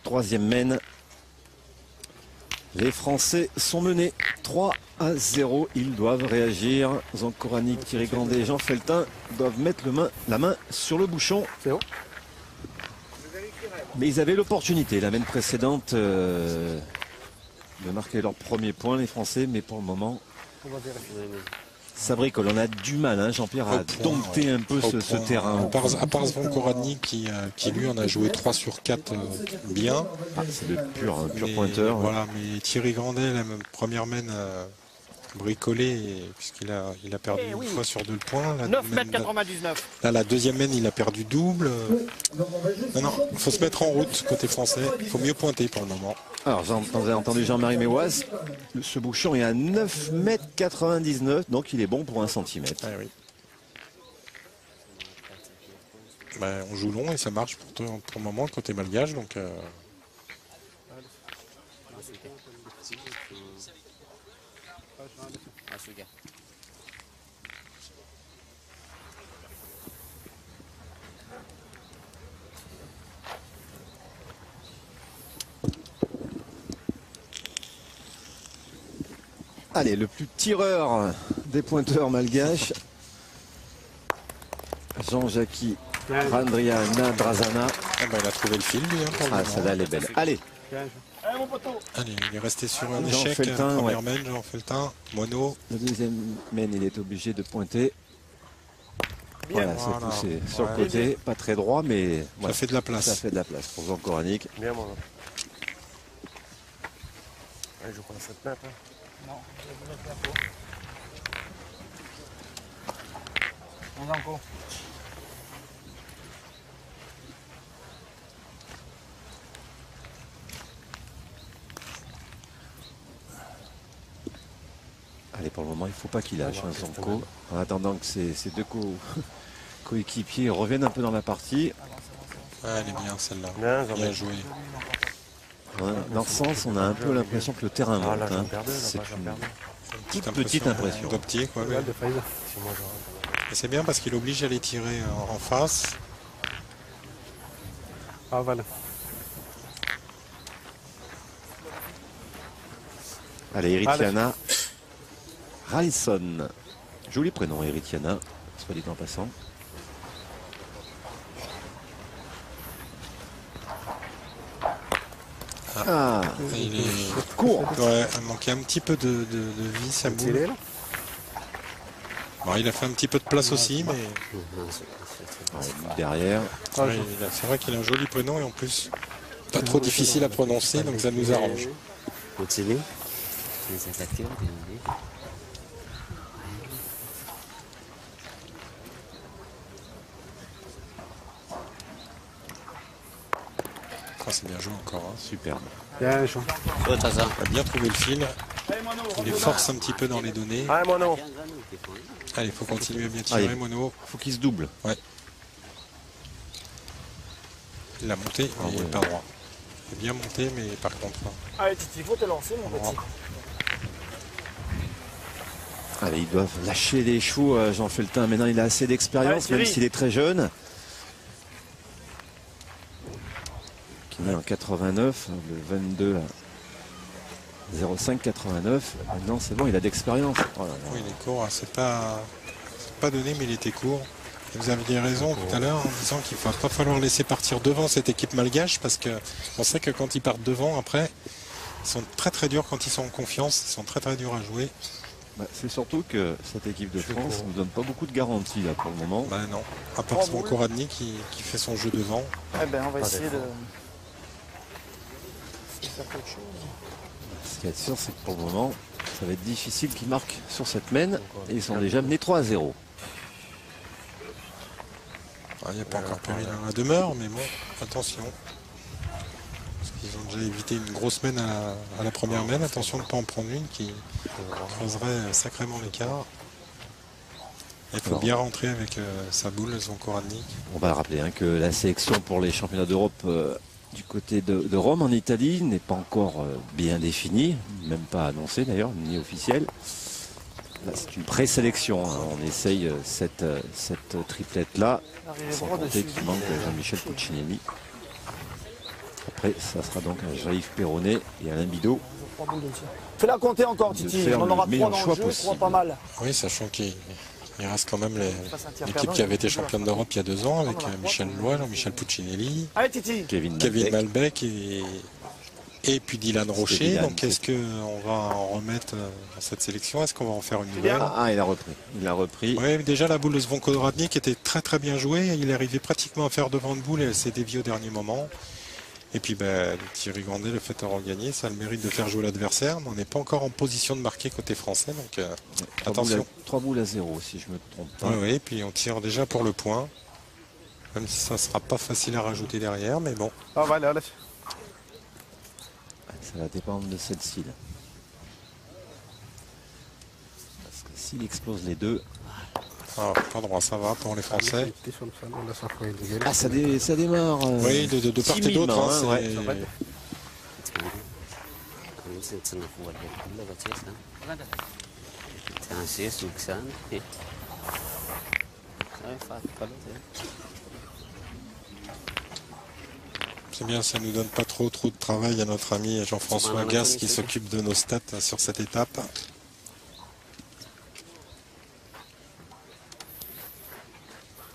troisième mène. Les Français sont menés 3-0. Ils doivent réagir. Zancoranik, Thierry Grandet et Jean Feltin doivent mettre la main sur le bouchon. Mais ils avaient l'opportunité, la mène précédente, de marquer leur premier point, les Français. Mais pour le moment, ça bricole. On a du mal, hein, Jean-Pierre, à dompter un peu ce terrain. À part Zancoranik qui lui en a joué 3 sur 4 bien. C'est le pur pointeur. Voilà, mais Thierry Grandet, la première mène bricolée, puisqu'il a perdu une fois sur 2 points. 9,99 m. Là, la deuxième mène, il a perdu double. Non, il faut se mettre en route côté français. Il faut mieux pointer pour le moment. Alors, vous avez entendu Jean-Marie Méoise. Ce bouchon est à 9,99 m, donc il est bon pour 1 cm. Ah, oui. Ben, on joue long et ça marche pour le moment côté malgache. Donc, allez, le plus tireur des pointeurs malgaches, Jean-Jacques Randriana Drazana. Ah ben, il a trouvé le fil, lui. Ah, celle-là, elle est belle. Allez. Allez, il est resté sur un Jean échec. Feltin, Première mène, Jean Feltin, Moineau. La deuxième mène, il est obligé de pointer. Voilà, c'est poussé sur le côté, pas très droit, mais ça fait de la place. Ça fait de la place pour Zancoranik. Bien, mon je crois que ça te mètre. Non, on a encore. Allez, pour le moment, il ne faut pas qu'il lâche un Zanco. En attendant que ces deux coéquipiers reviennent un peu dans la partie. Ah, elle est bien celle-là. Bien joué. Dans ce sens, on a un peu l'impression que le terrain monte. Hein. C'est une petite impression. D'optique, ouais, ouais. Et c'est bien parce qu'il oblige à les tirer en face. Ah, voilà. Allez, Eritiana Ralison. Joli prénom, Eritiana, soit dit en passant. Ah, il est court. Ouais, il manquait un petit peu de vie, sa boule. Bon, il a fait un petit peu de place aussi, mais derrière. Ouais, c'est vrai qu'il a un joli prénom et en plus pas trop difficile à prononcer, donc ça nous arrange. Oh, c'est bien joué encore. Hein. Superbe. Bien joué. Il a bien trouvé le fil. Il les force un petit peu dans les données. Allez, il faut continuer à bien tirer, Mono. Il faut qu'il se double. Ouais. Il a monté, mais il n'est pas droit. Il est bien monté, mais par contre. Allez, Titi, il faut te lancer, mon petit. Allez, ils doivent lâcher les chevaux, Jean Feltin. Maintenant, il a assez d'expérience, même s'il est très jeune. Qui est en 89, le 22 à 0589. Maintenant, c'est bon, il a d'expérience. Oh là là. Oui, il est court. C'est pas donné, mais il était court. Et vous aviez raison tout à l'heure en disant qu'il ne va pas falloir laisser partir devant cette équipe malgache parce qu'on sait que quand ils partent devant, après, ils sont très très durs quand ils sont en confiance. Ils sont très très durs à jouer. Bah, c'est surtout que cette équipe de France ne nous donne pas beaucoup de garanties là pour le moment. Bah non, à part Zancoranik qui fait son jeu devant. Eh ben, on va essayer de... Ce qui est sûr, c'est que pour le moment, ça va être difficile qu'ils marquent sur cette mène. Et ils sont déjà menés 3-0. Il n'y a pas encore péril dans la demeure, mais bon, attention. Parce qu'ils ont déjà évité une grosse mène à la première mène. Attention de ne pas en prendre une qui creuserait sacrément l'écart. Il faut bien rentrer avec sa boule, Zancoranik. On va rappeler que la sélection pour les championnats d'Europe du côté de Rome en Italie n'est pas encore bien définie, même pas annoncée d'ailleurs, ni officielle. C'est une présélection, hein. On essaye cette triplette-là, sans compter qu'il manque Jean-Michel Puccinelli. Après, ça sera donc un Jaïf Perronnet et Alain Bidot. Fais-la compter encore, Titi. faire On en aura le 3 meilleur dans choix le jeu, 3 possible. pas mal. Oui, sachant qu'il reste quand même l'équipe qui avait été championne d'Europe il y a 2 ans avec Michel Blois, Jean-Michel Puccinelli, Allez, Titi. Kevin Malbec et puis Dylan Rocher. Dylan, Donc est-ce qu'on va en remettre dans cette sélection? Est-ce qu'on va en faire une nouvelle? Ah, il a repris. Il a repris. Oui, déjà la boule de Zvonko Radnik était très très bien jouée. Il est arrivé pratiquement à faire devant de boule et elle s'est déviée au dernier moment. Et puis Thierry Grandet, le fait d'avoir gagné, ça a le mérite de faire jouer l'adversaire. Mais on n'est pas encore en position de marquer côté français. Donc attention. 3 boules à 0 si je me trompe pas. Oui, oui, puis on tire déjà pour le point. Même si ça ne sera pas facile à rajouter derrière, mais bon. Ah, allez, allez. Ça va dépendre de celle-ci. Là. Parce que s'il explose les deux... Ah, pas droit, ça va pour les Français. Ah, ça démarre. Oui, de part et d'autre. timidement, hein, ouais. C'est bien, ça nous donne pas trop de travail à notre ami Jean-François Gasse qui s'occupe de nos stats sur cette étape.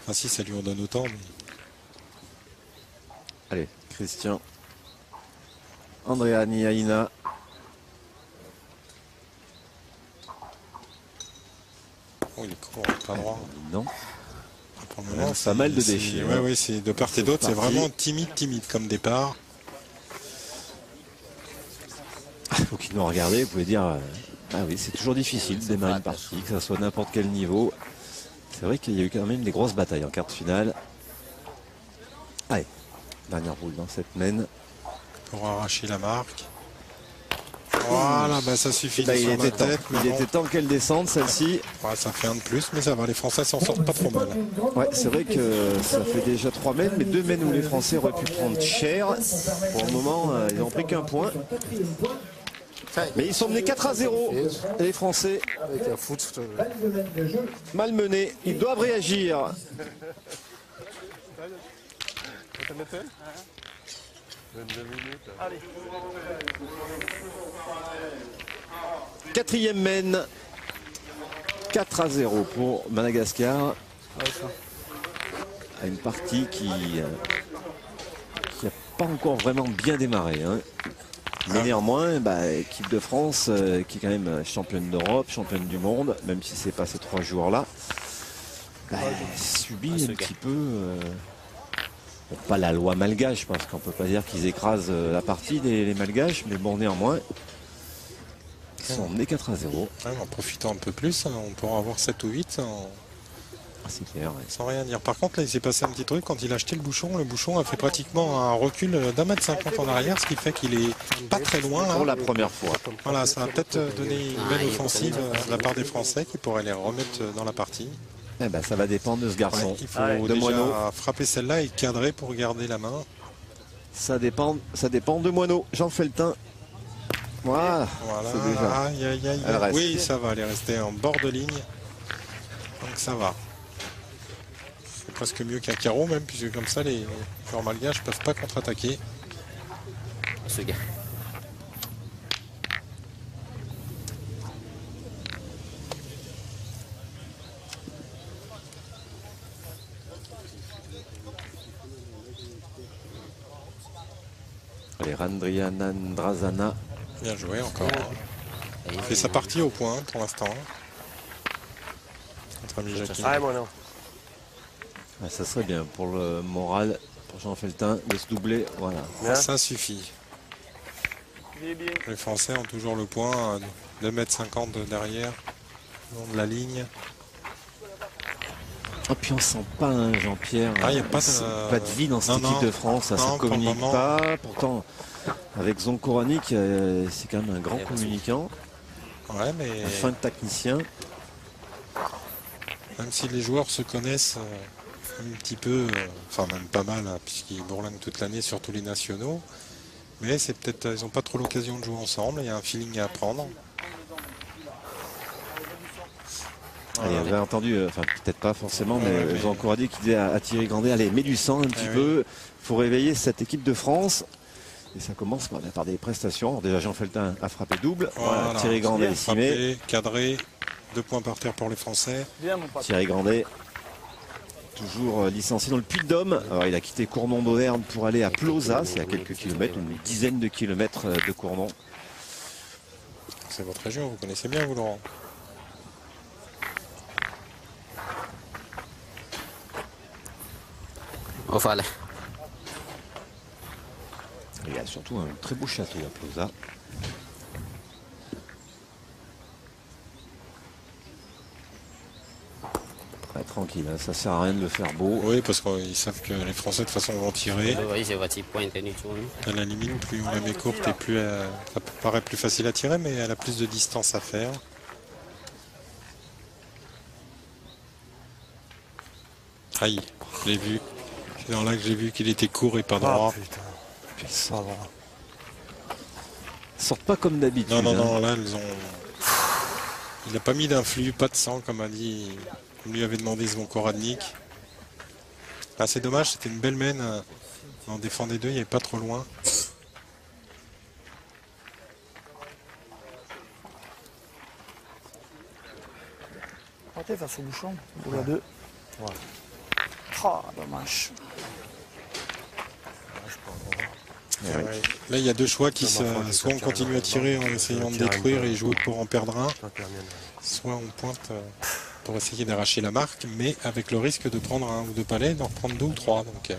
Ah si, ça lui en donne autant. Mais... Allez, Christian. Andrea Niaina. Oh, il est court, pas droit. Non. Pour le moment, pas mal de déchets. Oui, oui, c'est de part et d'autre, c'est vraiment timide comme départ. Faut qu'ils nous regardent, vous pouvez dire. Ah oui, c'est toujours difficile de démarrer une partie, que ça soit n'importe quel niveau. C'est vrai qu'il y a eu quand même des grosses batailles en quart de finale. Allez, dernière boule dans cette mène. Pour arracher la marque. Voilà, ça suffit de il sur était ma temps, tête. il était temps qu'elle descende, celle-ci. Ouais, ça fait un de plus, mais ça va, les Français s'en sortent pas trop mal. Ouais, c'est vrai que ça fait déjà 3 mènes, mais 2 mènes où les Français auraient pu prendre cher. Pour le moment, ils n'ont pris qu'un point. Mais ils sont menés 4-0, les Français. Malmenés, ils doivent réagir. Quatrième mène, 4-0 pour Madagascar. À une partie qui n'a pas encore vraiment bien démarré. Hein. Mais néanmoins, équipe de France qui est quand même championne d'Europe, championne du monde, même si c'est pas ces 3 jours-là, subit un petit peu, bon, pas la loi malgache, parce qu'on peut pas dire qu'ils écrasent la partie les malgaches, mais bon, néanmoins, ils sont menés 4-0. Ouais, en profitant un peu plus, on pourra avoir 7 ou 8 c'est clair, ouais. Sans rien dire. Par contre, là, il s'est passé un petit truc. Quand il a acheté le bouchon a fait pratiquement un recul d'1,50 m en arrière, ce qui fait qu'il est pas très loin. Là. Pour la première fois. Voilà, ça va peut-être donner une belle offensive de la part des Français qui pourraient les remettre dans la partie. Ça va dépendre de ce garçon. Ouais, il faut déjà frapper celle-là et cadrer pour garder la main. Ça dépend de Moineau. Jean Feltin. Voilà. Déjà... Oui, ça va. Elle est restée en bord de ligne. Donc ça va. C'est presque mieux qu'un carreau même, puisque comme ça, les joueurs malgaches ne peuvent pas contre-attaquer. Allez, Randrianandrazana. Bien joué encore. Il fait sa partie au point pour l'instant. Notre ami Jackie. Ça serait bien pour le moral, pour Jean Feltin, de se doubler. Voilà. Ça suffit. Les Français ont toujours le point, 2,50 m derrière, le long de la ligne. Et puis on sent pas, hein, Jean-Pierre, y a pas de vie dans cette équipe de France, ça ne communique pas. Pourtant, avec Zonkorani, c'est quand même un grand communicant, ouais, mais... un fin technicien. Même si les joueurs se connaissent un petit peu, enfin même pas mal, hein, puisqu'ils bourlinguent toute l'année sur tous les nationaux, mais c'est peut-être, ils n'ont pas trop l'occasion de jouer ensemble, il y a un feeling à apprendre. Allez, vous avez entendu, enfin peut-être pas forcément, mais Jean Corradi qui disait à Thierry Grandet, allez, mets du sang un petit peu, il faut réveiller cette équipe de France Et ça commence par des prestations. Alors déjà, Jean Feltin a frappé double. Voilà, Thierry Grandet, Simé. frappé, cadré, 2 points par terre pour les Français. Bien, mon pote. Thierry Grandet, toujours licencié dans le Puy-de-Dôme. Alors, il a quitté Cournon d'Auvergne pour aller à Plauzat, c'est à quelques kilomètres, une dizaine de kilomètres de Cournon. C'est votre région, vous connaissez bien, vous, Laurent. Au fallait. Il y a surtout un très beau château à Plauzat. Ouais, tranquille, hein, ça sert à rien de le faire beau. Oui, parce qu'ils savent que les Français, de toute façon, vont tirer. Oui, je vois 6 points tenus sur nous. À la limite, plus on la met courte et plus ça paraît plus facile à tirer, mais elle a plus de distance à faire. Aïe, je l'ai vu. C'est dans là que j'ai vu qu'il était court et pas droit. putain. Ils sortent pas comme d'habitude. Non, non, hein. non, là, elles ont... Il n'a pas mis d'influx, pas de sang, comme a dit, comme lui avait demandé Zvon Koradnik. Là, c'est dommage, c'était une belle mène. On défendait deux, il n'y avait pas trop loin. Partez face au bouchon. Boule à 2. Ouais. Oh, dommage. Eh oui. Ouais. Là, il y a deux choix qui soit on continue à tirer en essayant de détruire et jouer pour en perdre un, soit on pointe pour essayer d'arracher la marque, mais avec le risque de prendre un ou deux palets, d'en reprendre 2 ou 3. Donc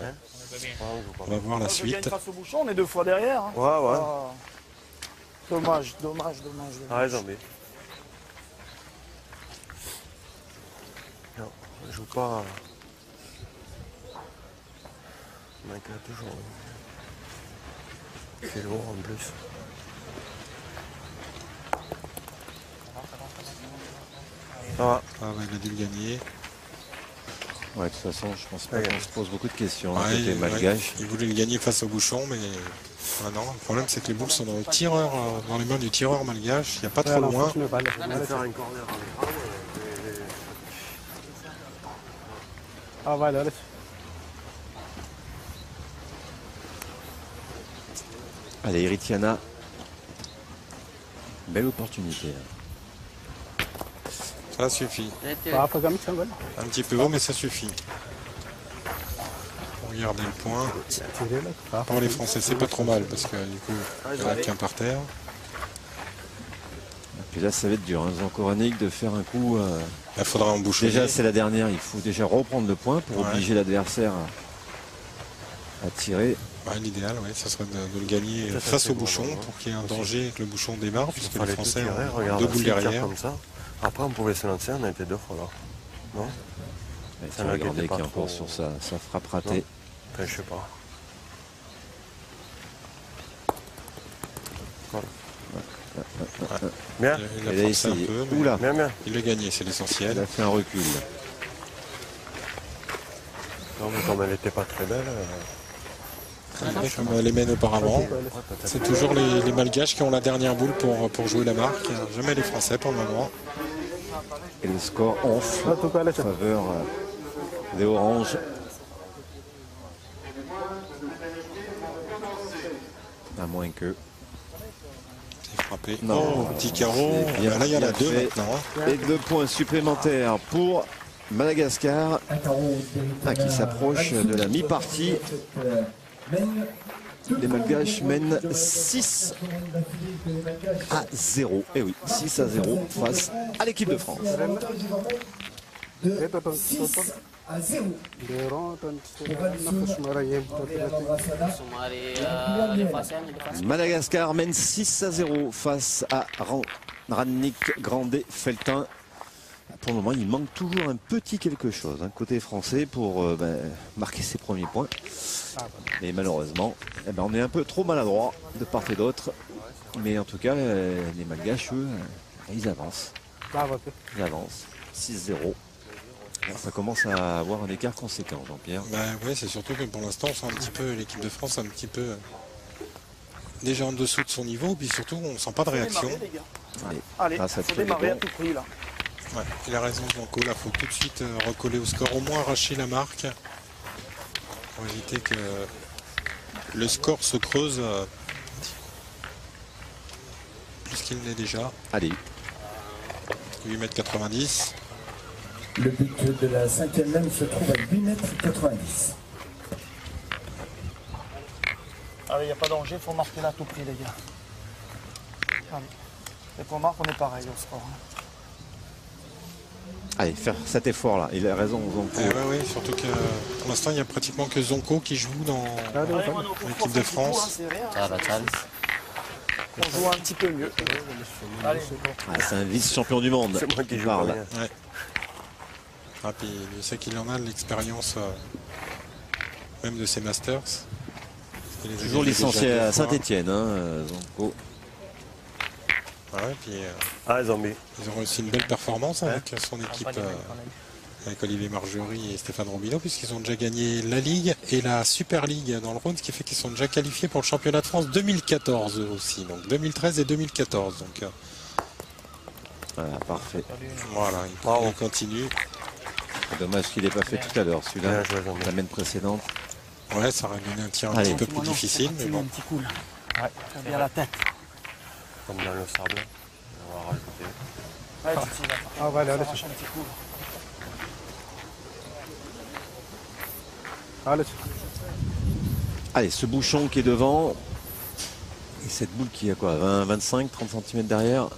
on va voir la Je gagne suite. face au bouchon, on est 2 fois derrière. Hein. Ouais, ouais. Ah. Dommage, dommage, dommage. Ah, raison, mais. Non, je joue pas. Le mec là, toujours. C'est lourd en plus. Ça va. Ah ouais, il a dû le gagner. Ouais, de toute façon, je pense pas Ouais. qu'on se pose beaucoup de questions. hein, Ouais, côté ouais. malgache. Il voulait le gagner face au bouchon, mais ah non, le problème c'est que les boules sont dans le tireur, dans les mains du tireur malgache. Il n'y a pas trop loin. On va faire un corner avec Ah, ouais, allez. Allez, Iritiana. Belle opportunité. hein. Ça suffit. Ah, pas comme ça, ouais. Un petit peu haut, mais ça suffit. Regardez le point. Pour les Français, c'est pas trop mal parce que du coup, il n'y en a qu'un par terre. Et puis là, ça va être dur. Hein. Zvon Koradnik de faire un coup. Il faudra en boucher. Déjà, c'est la dernière. Il faut déjà reprendre le point pour Ouais. obliger l'adversaire à tirer. L'idéal, oui, ça serait de le gagner face au bouchon pour qu'il y ait un danger que le bouchon démarre, puisque les Français ont 2 boules derrière. comme ça. Après, on pouvait se lancer, on a été 2 fois là. Non? Et Ça Thierry n'inquiétait Grandet pas qui est encore trop. sur sa frappe ratée. Enfin, je sais pas. Bien, Il a Il a forcé un essayé. peu, mais Oula, bien, bien. il l'a gagné, c'est il l'essentiel. a fait un recul. Non, mais comme elle était pas très belle. Comme les mènes auparavant. C'est toujours les Malgaches qui ont la dernière boule pour jouer la marque. Jamais les Français pour le moment. Et le score enfle en faveur des Oranges. À moins que. C'est frappé. Non, Oh, petit carreau. c'est bien, Là, il y en a bien 2 fait. maintenant. Et 2 points supplémentaires pour Madagascar qui s'approche de la mi-partie. Les Malgaches mènent 6 à 0. Et oui, 6 à 0 face à l'équipe de France. à 0. Madagascar mène 6 à 0 face à Rannik, Grandet, Feltin. Pour le moment, il manque toujours un petit quelque chose hein, côté français pour marquer ses premiers points. Mais malheureusement, on est un peu trop maladroit de part et d'autre. Mais en tout cas, les Malgaches, eux, ils avancent. Ils avancent. 6-0. Ça commence à avoir un écart conséquent, Jean-Pierre. Oui, c'est surtout que pour l'instant, on sent un petit peu l'équipe de France un petit peu déjà en dessous de son niveau. Puis surtout, on sent pas de réaction. Allez, Ah, ça faut tire démarrer les à bons. tout prix là. Ouais, il a raison, Blanco. Là, faut tout de suite recoller au score, au moins arracher la marque pour éviter que le score se creuse plus qu'il n'est déjà. Allez, 8,90 m. Le but de la 5e même se trouve à 8,90 m. Allez, il n'y a pas danger, il faut marquer là à tout prix, les gars. Allez. Et qu'on marque, on est pareil au score. allez, faire cet effort-là. Il a raison, Zonko. Oui, surtout que pour l'instant, il n'y a pratiquement que Zonko qui joue dans l'équipe de France. Ça va, ça. On joue un petit peu mieux. Allez, Ah, c'est un vice-champion du monde C'est moi qui qui joue parle. pour rien. Ouais. Ah, puis je sais qu'il en a de l'expérience même de ses masters. Il les a Toujours gagnés licencié déjà 2 à fois. Saint-Etienne, Zonko. Ouais, puis Ah, zombie. ils ont réussi une belle performance avec son équipe, avec Olivier Margerie et Stéphane Robineau, puisqu'ils ont déjà gagné la Ligue et la Super League dans le Rhône, ce qui fait qu'ils sont déjà qualifiés pour le championnat de France 2014 eux aussi, donc 2013 et 2014. Donc Voilà, parfait. voilà, Bravo. il continue. Dommage qu'il n'ait pas fait tout à l'heure, celui-là. Bien joué, zombie. La semaine précédente. Ouais, ça aurait donné un tir un Allez. petit peu plus difficile, mais bon. un petit coup là. Ouais, faire bien la tête. Comme dans le sable. On va rajouter. Ouais, Titi, là. Ah, voilà, allez, Ça arrache un petit coup. allez. Allez, ce bouchon qui est devant. Et cette boule qui a quoi, 20, 25, 30 cm derrière.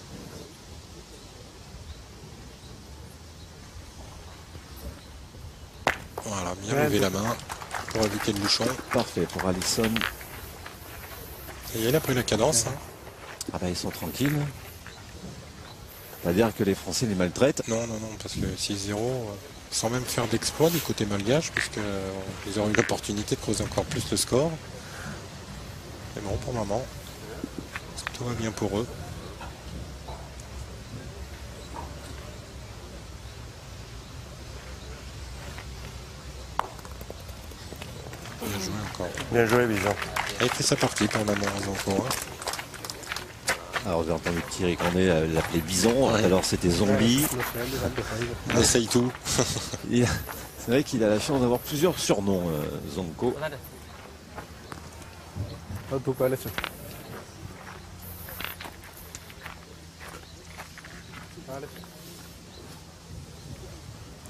Voilà, bien lever la main pour éviter le bouchon. Parfait pour Alisson. Et il a pris la cadence. Hein. Ah bah ils sont tranquilles. Pas dire que les Français les maltraitent. Non, parce que 6-0, sans même faire d'exploit du côté malgache, puisqu'ils auraient eu l'opportunité de creuser encore plus le score. Mais bon, pour le moment, tout va bien pour eux. Bien joué encore. Bien joué, Bison. Il fait sa partie pour le moment, Zonko. Alors vous avez entendu Thierry Condé l'appeler Bison. Ouais. Alors c'était Zombie. On essaye tout. Et c'est vrai qu'il a la chance d'avoir plusieurs surnoms, Zonko.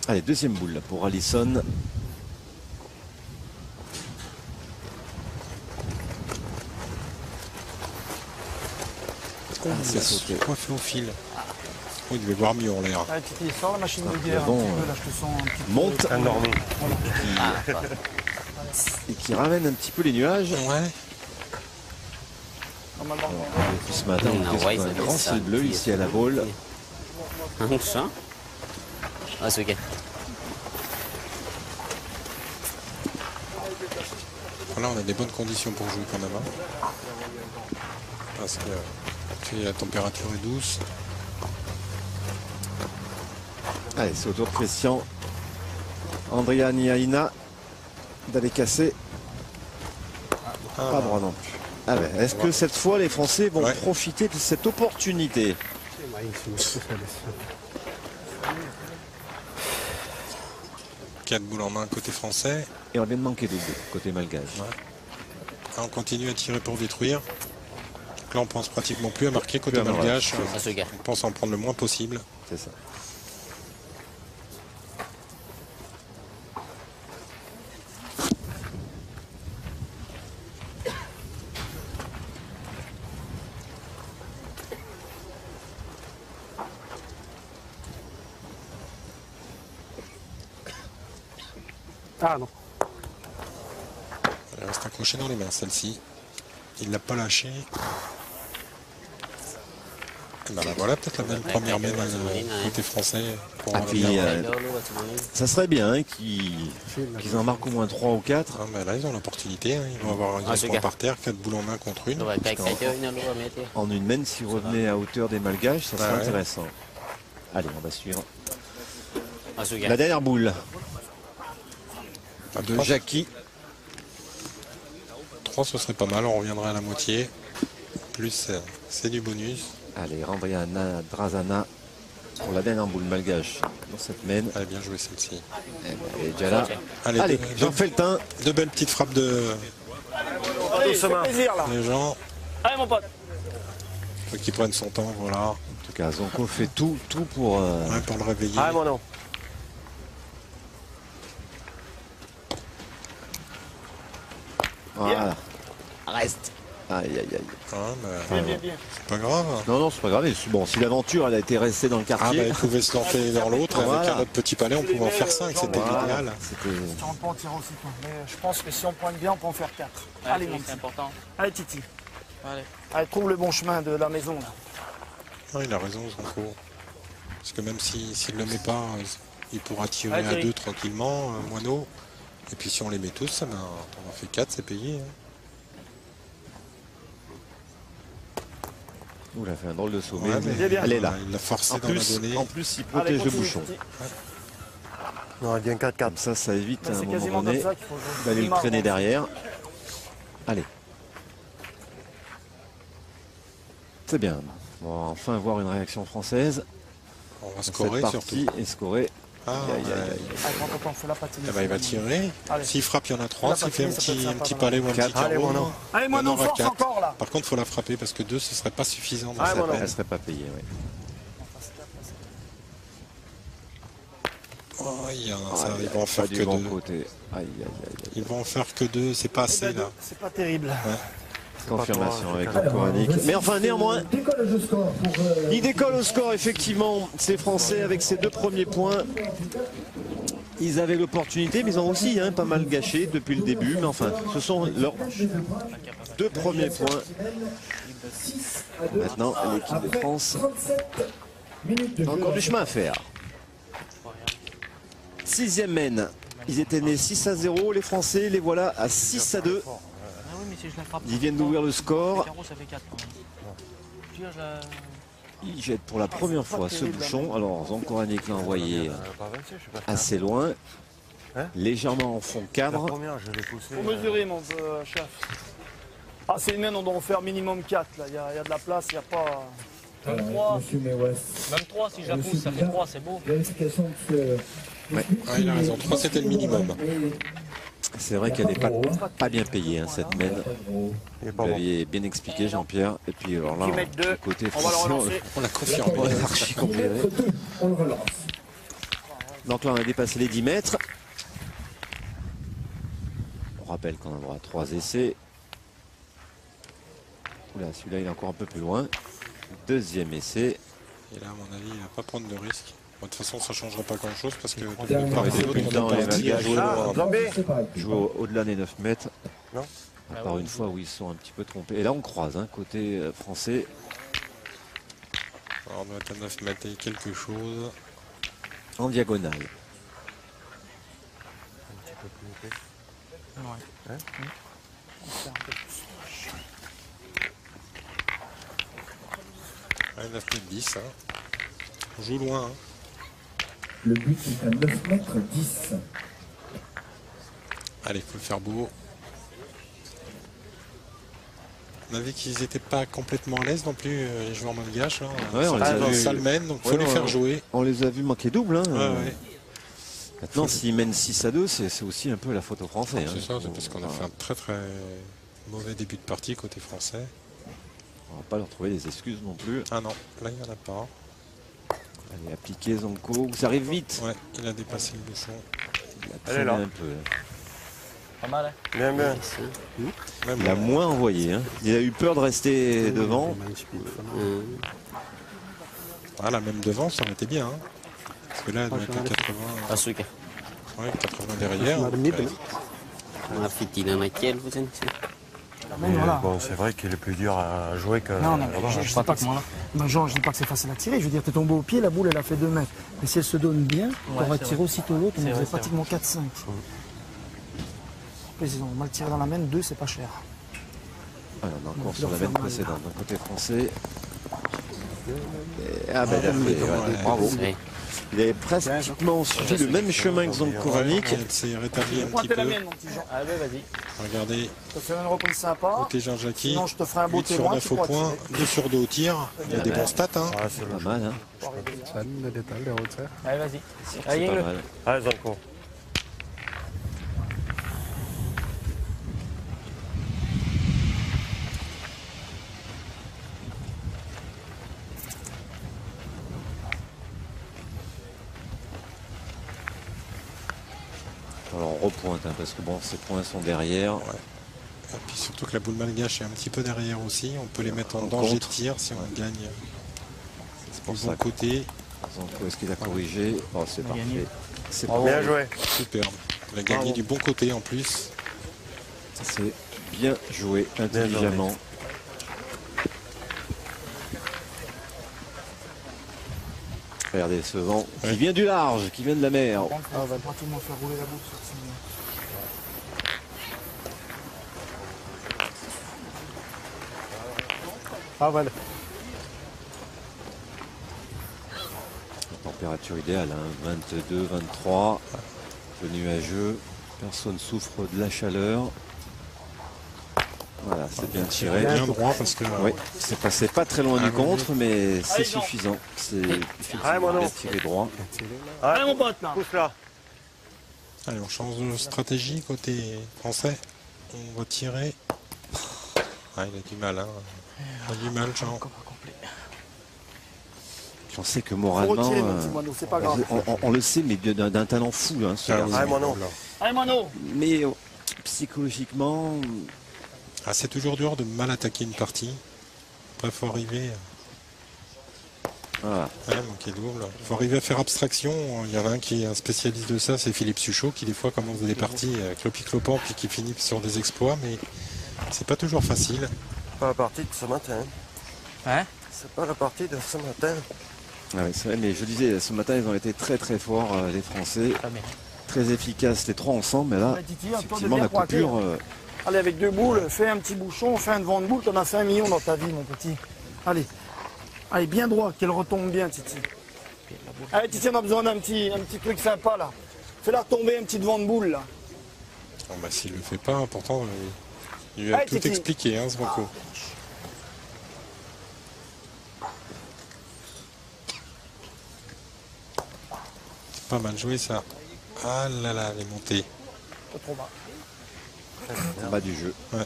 Allez, deuxième boule là, pour Alisson. C'est sauté. Coiffé au fil. Oh, il devait voir mieux en l'air. Allez, Titi, sors la machine de guerre. bon, un petit peu, là, je te sens un petit peu. Monte Endormi. et qui ramène un petit peu les nuages. Ouais. Normalement, Et puis ce matin, on Non, était ouais, sur un c'est grand ça. ciel bleu ici à la Baule. Ça? Ah, c'est ok. Voilà, on a des bonnes conditions pour jouer quand même. Hein. Parce que la température est douce. Allez, c'est au tour de Christian. Andrea Niaina d'aller casser. Pas droit non plus. Ah ouais, est-ce que cette fois les Français vont Ouais. profiter de cette opportunité? Quatre boules en main côté français. Et on vient de manquer double côté malgache. Là, on continue à tirer pour détruire. Donc là, on pense pratiquement plus à marquer côté Plus à malgache. Ah, c'est ok. On pense en prendre le moins possible. C'est ça. Ah non. Elle reste accrochée dans les mains, celle-ci. Il ne l'a pas lâchée. Et ben là, voilà, peut-être la belle première main côté français. Pour Ah, puis, revenir. ça serait bien hein, qu'ils en marquent au moins 3 ou 4. Ah, ben là, ils ont l'opportunité. Hein. Ils vont avoir un Ah, c'est point gars. par terre, 4 boules en main contre une. En une main, si vous revenez à hauteur des malgaches, ça serait Ouais. intéressant. Allez, on va suivre. Ah, c'est La dernière boule À de 3, Jackie. 3, ce serait pas mal. On reviendrait à la moitié. Plus, c'est du bonus. Allez, Randriana Drazana pour la dernière boule malgache dans cette main. Allez, bien joué celle-ci. Elle est déjà là. Allez, Allez, deux- Jean Feltin. Deux belles petites frappes de Allez, doucement. fais plaisir là. Les gens, Allez mon pote. faut qu'ils prennent son temps, voilà. En tout cas, Zonko fait tout pour... Ouais, pour le réveiller. Ah, mon nom. Voilà. Reste. Aïe, aïe, aïe. Hein, mais Bien, bien, bien. c'est pas grave. Non, non, c'est pas grave. Bon, si l'aventure, elle a été restée dans le Ah, bah, quartier... il pouvait se lancer dans l'autre. Avec Voilà. un autre petit palais, on pouvait en faire 5. C'était Voilà. l'idéal. C'était... Tu rentres pas en tirant aussi quoi. Mais je pense que si on pointe bien, on peut en faire 4. Allez mon petit. C'est important. Allez Titi. Allez. Allez, trouve le bon chemin de la maison là. Ah, il a raison, Zonko. Parce que même s'il ne le met pas, il pourra tirer Ouais, à Thierry. 2 tranquillement, moineau. Et puis si on les met tous, ça, ben, on en fait 4, c'est payé. Hein. Ouh, il a fait un drôle de saut. Ouais, mais mais elle est là. Il l'a forcé En dans la plus, donnée. il Allez, protège le continue, bouchon. Titi. Non, il vient 4-4. Comme ça évite Ben, à un c'est moment quasiment donné comme ça qu'il faut jouer. d'aller le Imar, traîner bon. derrière. Allez. C'est bien. On va enfin voir une réaction française. On va Dans scorer cette surtout. partie et scorer. Ah, Aïe, aïe, ouais. aïe, aïe. Attends, attends, fais la patine. Eh ben, il va tirer. Allez. S'il frappe, il y en a 3. La S'il fait un patine, ça peut être petit, sympa, petit là. palais ou un petit Quatre. Allez, carreau, mon nom. Allez, moi il y non, en aura force 4. encore là. Par contre, il faut la frapper parce que 2, ce serait pas suffisant. Dans Ah, cette voilà. peine. Elle serait pas payée, oui. Oh, Ah, ils vont en faire pas que du bon 2. côté. Aïe, aïe, aïe, aïe. Ils vont en faire que 2, c'est pas Eh assez ben, là. c'est pas terrible. Confirmation avec Alors, Coranic. voici Mais enfin, néanmoins, décollage au score pour il décolle au score, effectivement. Ces Français, avec ces 2 premiers points, ils avaient l'opportunité, mais ils ont aussi pas mal gâché depuis le début. Mais enfin, ce sont leurs 2 premiers points. 6 à 2. Maintenant, l'équipe de Après France 37 minutes de a jeu. encore du chemin à faire. 6e mène. Ils étaient nés 6-0, les Français, les voilà à 6-2. Ah oui, mais si je la frappe. Ils viennent d'ouvrir le score. Carreau, ça fait 4. Ils jettent pour la première fois ce bouchon. Alors, Zankoranic l'a envoyé Pas avancé, je sais pas. assez loin. Hein Légèrement en fond La cadre. première, je l'ai poussée. Faut mesurer mon chef. Ah, c'est une main, on doit en faire minimum 4 là. Il y a de la place, il n'y a pas. Monsieur Mewes. Même 3, si je la pousse, ça fait 3, c'est beau. Vérification de ce. Ouais. il a raison. 3, c'était le minimum. C'est vrai qu'elle n'est pas bien payée, cette mène. Il est Vous pas bon. l'aviez bien expliqué, Jean-Pierre. Et puis, alors là, Qui mettent deux. du côté On va le français, relancer. On l'a confirmé. on est archi complet. On le relance. Donc là, on a dépassé les 10 mètres. On rappelle qu'on a droit à 3 essais. Oula, celui-là, il est encore un peu plus loin. Deuxième essai. Et là, à mon avis, il ne va pas prendre de risque. Bon, de toute façon, ça ne changera pas grand-chose parce que de Dernier part et essai. d'autre, Depuis le temps, on est les parti à bagages. jouer Ah, loin. Zombie. C'est pareil. Jouer au-delà des 9 mètres. Non. À part une fois où ils se sont un petit peu trompés. Et là, on croise, côté français. Alors, on doit être à 9 mètres et quelque chose. En diagonale. Un petit peu plus épais. Ouais, 9 mètres 10. Hein. On joue loin. Hein. Le but est à 9 mètres 10. Allez, il faut le faire beau. On a vu qu'ils n'étaient pas complètement à l'aise non plus, les joueurs malgaches. Là. Ouais, on les a vus. Ça le mène, donc il faut Ouais, les ouais, faire ouais. jouer. On les a vus manquer double. Ouais, ouais. Maintenant, s'ils mènent 6-2, c'est aussi un peu la faute aux Français. C'est ça, c'est parce qu'on a fait un très très mauvais début de partie côté français. On va pas leur trouver des excuses non plus. Ah non, là il n'y en a pas. Allez, appliquez Zonko. Vous arrivez vite. Ouais, il a dépassé le bouchon. Il a Elle est là. traîné un peu. Pas mal, hein. Bien, bien. Même Il a moins envoyé. Il a eu peur de rester devant. voilà, même devant, ça aurait été bien. Hein. Parce que là, elle doit être à 80, Ah, celui-là. ouais, 80 derrière. donc, On a fait tirer un kiel, vous savez. Mais voilà. Bon, c'est vrai qu'il est plus dur à jouer que. Non, non, là-bas. je dis pas que moi. Ben, genre, je dis pas que c'est facile à tirer. Je veux dire, t'es tombé au pied, la boule, elle a fait 2 mètres. Mais si elle se donne bien, t'aurais c'est tiré vrai. aussitôt l'autre, on C'est en vrai, faisait c'est pratiquement 4-5. Mais ils ont mal tiré dans la main, 2, c'est pas cher. Voilà, on est encore sur la leur veine faire mal. précédente. D'un côté français. Ah ben, il a fait, ouais, bravo. Ouais. Il avait pratiquement suivi le même chemin que Zonkoranic. elle s'est rétablie un petit Pointez la peu. mienne, mon petit Jean. Allez, vas-y. Regardez, Je te fais une reprise sympa. côté Jean-Jacques, Sinon, je te ferai un beau 8 sur témoin. 9 au point, 2 sur 2 au tir. Il y a des bons stats. Hein. Ah, c'est Pas le mal, hein. Allez, vas-y. C'est Allez, pas le. mal. Allez, Zanko. aux pointes, hein, parce que bon, ces points sont derrière. Et puis surtout que la boule malgache est un petit peu derrière aussi. On peut les mettre en En danger contre. de tir si on gagne C'est du pour bon ça que côté. est-ce qu'il a corrigé? Oh, c'est On a parfait. gagné. C'est Bien joué. Superbe. Il a gagné du bon côté en plus. C'est bien joué, intelligemment. Regardez ce vent qui vient du large, qui vient de la mer. Ah, on va pratiquement faire rouler la boule sur ce. Ah, voilà. La température idéale, hein, 22, 23. Le nuageux. Personne souffre de la chaleur. Voilà, c'est bien tiré. Bien droit parce que Oui, c'est passé pas très loin du contre, mais c'est Allez, Jean. suffisant. C'est Allez, effectivement mon bien nom. tiré droit. Allez, mon pote, là. Pousse là. allez, on change de stratégie côté français. On va tirer. Ah, il a du mal, hein. Il a du mal, Jean. J'en sais que Faut moralement, retirer, mon petit moineau, c'est pas grave. on le sait, mais d'un talent fou, hein, ce garçon. Allez, mon nom. Allez, Mano. Mais psychologiquement, Ah, c'est toujours dur de mal attaquer une partie. Après, faut arriver. voilà. Ouais, manquer double. Faut arriver à faire abstraction. Il y en a un qui est un spécialiste de ça, c'est Philippe Suchot, qui des fois commence des parties clopi-clopant puis qui finit sur des exploits, mais c'est pas toujours facile. Pas la partie de ce matin. Hein? C'est pas la partie de ce matin. Ah oui, c'est vrai, mais je disais, ce matin, ils ont été très très forts, les Français. Très efficaces, les trois ensemble. Mais là, Ouais, Titi, un tour de effectivement, bien la pointé, coupure, Allez, avec deux boules, fais un petit bouchon, fais un devant de boule, t'en as fait 1 million dans ta vie, mon petit. Allez. Allez, bien droit, qu'elle retombe bien, Titi. Allez, Titi, on a besoin d'un petit truc sympa, là. Fais-la retomber un petit devant de boule, là. Bon, bah, s'il le fait pas, pourtant, il lui a Allez, tout Titi. expliqué, hein, ce Banco. C'est pas mal joué, ça. Ah là là, elle est montée. Pas trop bas. en bas du jeu. Ouais.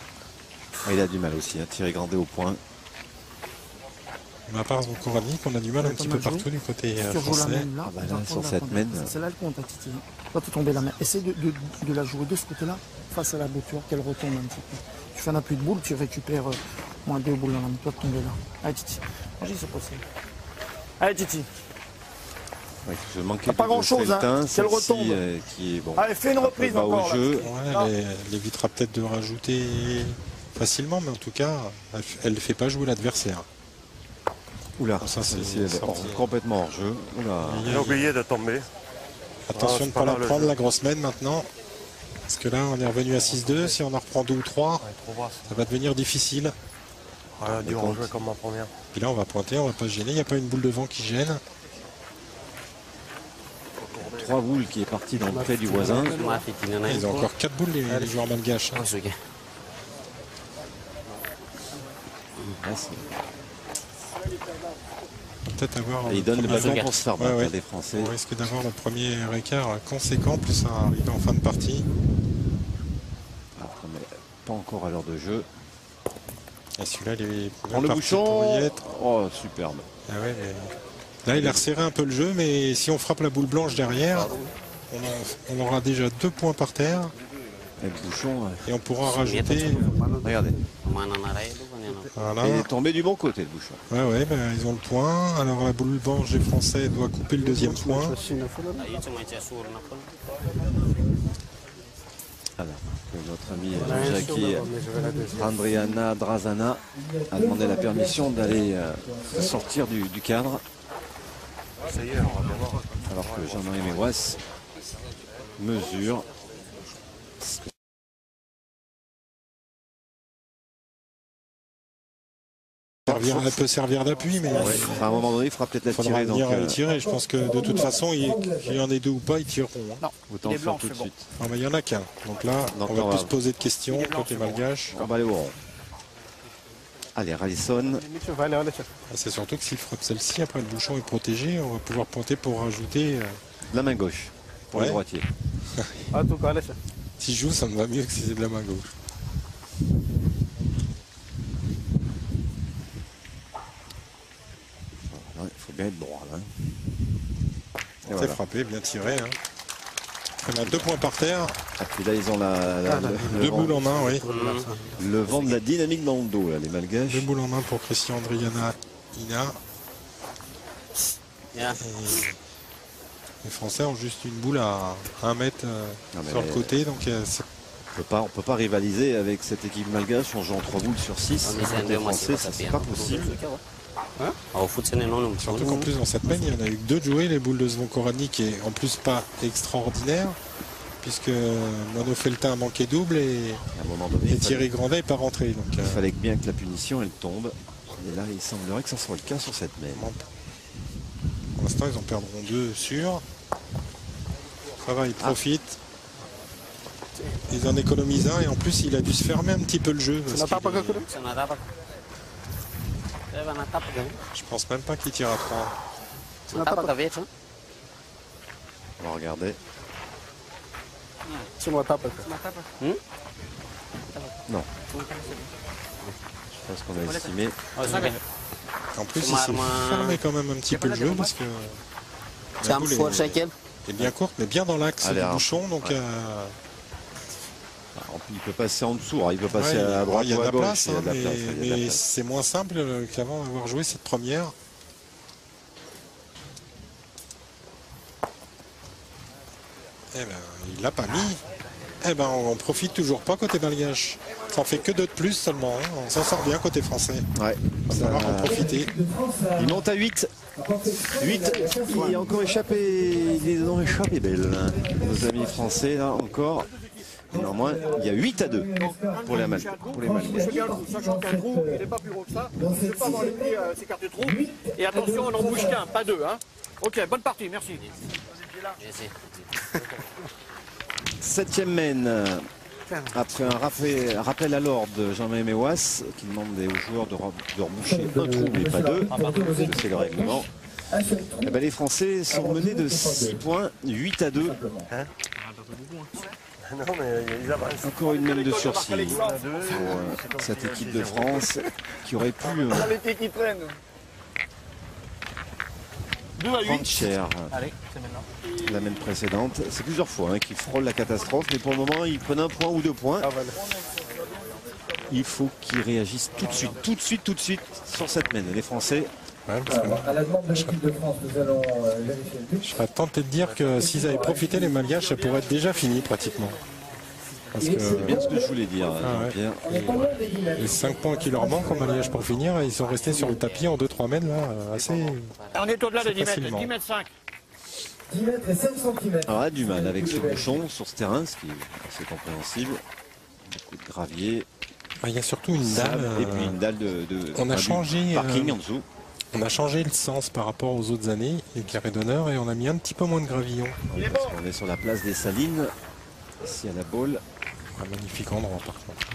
Ah, il a du mal aussi, hein, tirer grandé au point. Mais à part Zvokorani, qu'on a du mal un petit peu partout du côté Si tu rejoues la français. main là, Ah bah tu vas là, prendre sur la cette première. main, C'est là le compte à Titi. Toi, tu tomber la main. Essaie de la jouer de ce côté-là, face à la bouture, qu'elle retombe un petit peu. Tu fais un appui de boule, tu récupères moins 2 boules dans la main. Toi, de tomber là. Allez, Titi. Vas-y, c'est possible. Allez, Titi. Ouais, je manquais Pas grand-chose, hein, qu'elle celle-ci, retombe. Qui est bon. Allez, fais une reprise va encore. au là. jeu. Ouais, elle évitera peut-être de rajouter facilement, mais en tout cas, elle ne fait pas jouer l'adversaire. Oula, Ça, c'est celle-ci, elle est sorti. complètement hors jeu. Oula. J'ai oublié de tomber. Attention Ah, de ne c'est pas pas la mal, le prendre, jeu. la grosse main maintenant. Parce que là, on est revenu à 6-2. Si on en reprend 2 ou 3, ça va devenir difficile. Ah, dur en jouer comme ma première. Puis là, on va pointer, on va pas se gêner. Il n'y a pas une boule de vent qui gêne. 3 boules qui est parti dans le trait du voisin. Ils ont encore 4 boules, les joueurs malgaches. hein. Ah, c'est- On va peut-être avoir Et ils donnent le premier- bâton pour se faire battre, Ouais, ouais. les Français. On risque d'avoir le premier écart conséquent, plus ça arrive en fin de partie. Ah, mais pas encore à l'heure de jeu. Et celui-là, il est Prends le parti bouchon. pour y être. Oh, superbe. Ah ouais, mais là, il a resserré un peu le jeu, mais si on frappe la boule blanche derrière, on aura déjà 2 points par terre Et le bouchon, et on pourra rajouter. regardez. Voilà. Il est tombé du bon côté, le bouchon. Ouais, ben, ils ont le point. Alors la boule blanche des Français doit couper le deuxième point. Alors, que notre ami Jackie Andriana Drazana a demandé la permission d'aller sortir du cadre, Ça y est, on va bien voir. alors que Jean-Marie Méouas mesure. Elle peut servir d'appui, mais Enfin, à un moment donné, il faudra peut-être la il faudra tirer. Donc, venir les tirer. Je pense que de toute façon, qu'il y en ait 2 ou pas, ils tireront. hein. autant il est le faire blanc, tout de c'est bon. suite. Non, mais il n'y en a qu'un. Donc là, Donc, on va on plus va- se poser de questions Il est blanc, côté c'est bon. malgache. On va aller au rond. Allez, Rallison. C'est surtout que s'il frappe celle-ci, après le bouchon est protégé, on va pouvoir pointer pour rajouter. La main gauche pour Ouais. le droitier. Si je joue, ça me va mieux que si c'est de la main gauche. Il faut bien être droit là. Et C'est voilà. frappé, bien tiré. hein. On a 2 points par terre. Et puis là, ils ont le 2 vent, boules en main, oui. le vent de la dynamique dans le dos, là, les Malgaches. 2 boules en main pour Christian Andriana Ina. Yeah. Et les Français ont juste une boule à 1 mètre sur le côté. Donc On peut pas rivaliser avec cette équipe malgache. On joue en 3 boules sur 6. Les Français, ça, c'est pas possible. Au foot, c'est non. surtout qu'en plus dans cette main, il y en a eu que 2 de jouer. Les boules de Zvonkorani qui est en plus pas extraordinaire. Puisque Mono Feltin a manqué double et À un moment donné, et Thierry Grandet n'est pas rentré. Donc, il fallait bien que la punition, elle tombe. Et là, il semblerait que ça soit le cas sur cette main. pour l'instant, ils en perdront 2 sûrs. Ça va, ils profitent. Ils en économisent un et en plus, il a dû se fermer un petit peu le jeu. Parce qu'il je pense même pas qu'il tire à 3. On va regarder. Non. Je pense qu'on a estimé. En plus, il s'est fermé quand même un petit peu le jeu parce que la boule est bien courte, mais bien dans l'axe du bouchon. Donc, Il peut passer en dessous. Alors, il peut passer ouais, à droite il y a ou de à la gauche. place, Il y a de la mais, place, il y a de la mais place. c'est moins simple qu'avant d'avoir joué cette première. Eh ben, il l'a pas mis. Eh ben, on profite toujours pas côté malgache. Ça en fait que 2 de plus seulement. Hein. On s'en sort bien côté français. Ouais. On va savoir en profiter. Il monte à 8. 8. Il a encore échappé. Ils ont échappé belle. Nos amis français, là, encore. Néanmoins, il y a 8 à 2 pour les Malgaches. Je fais bien le trou, sachant qu'un trou, il n'est pas plus gros que ça. Je ne vais pas avoir les pieds s'écarter trop. Et attention, on n'en bouge qu'un, pas 2. Hein. Ok, bonne partie, merci. 7e main. Après un rappel à l'ordre de Jean-Marie Méouas qui demande aux joueurs de reboucher un trou mais pas 2. C'est le règlement. Eh ben, les Français sont menés de 6 points, 8 à 2. Non, mais ils avancent. Encore une main de sursis pour cette équipe de France qui aurait pu Les pieds qui traînent. 2 à 8. prendre cher la main précédente. C'est plusieurs fois qu'ils frôlent la catastrophe, mais pour le moment, ils prennent 1 point ou 2 points. Il faut qu'ils réagissent tout de suite sur cette main. Les Français. Ouais, parce que À la demande de l'équipe de France, nous allons vérifier le but. je serais tenté de dire que s'ils avaient profité, les malgaches, ça pourrait être déjà fini pratiquement. Parce que C'est bien ce que je voulais dire, ouais. Jean-Pierre. les 5 points qui leur manquent en malgache pour finir, ils sont restés sur le tapis en 2-3 mètres là, assez. On est au-delà de 10 mètres, facilement. 10 mètres 5. 10 mètres et 5 cm. Alors, on a du mal avec ce bouchon sur ce terrain, ce qui est assez compréhensible. Beaucoup de gravier, Ah, il y a surtout une dalle. sable, et puis une dalle de on a du changé, parking en dessous. On a changé le sens par rapport aux autres années, les carrés d'honneur, et on a mis un petit peu moins de gravillon. Parce qu'on est sur la place des Salines, ici à la Baule. Un magnifique endroit par contre.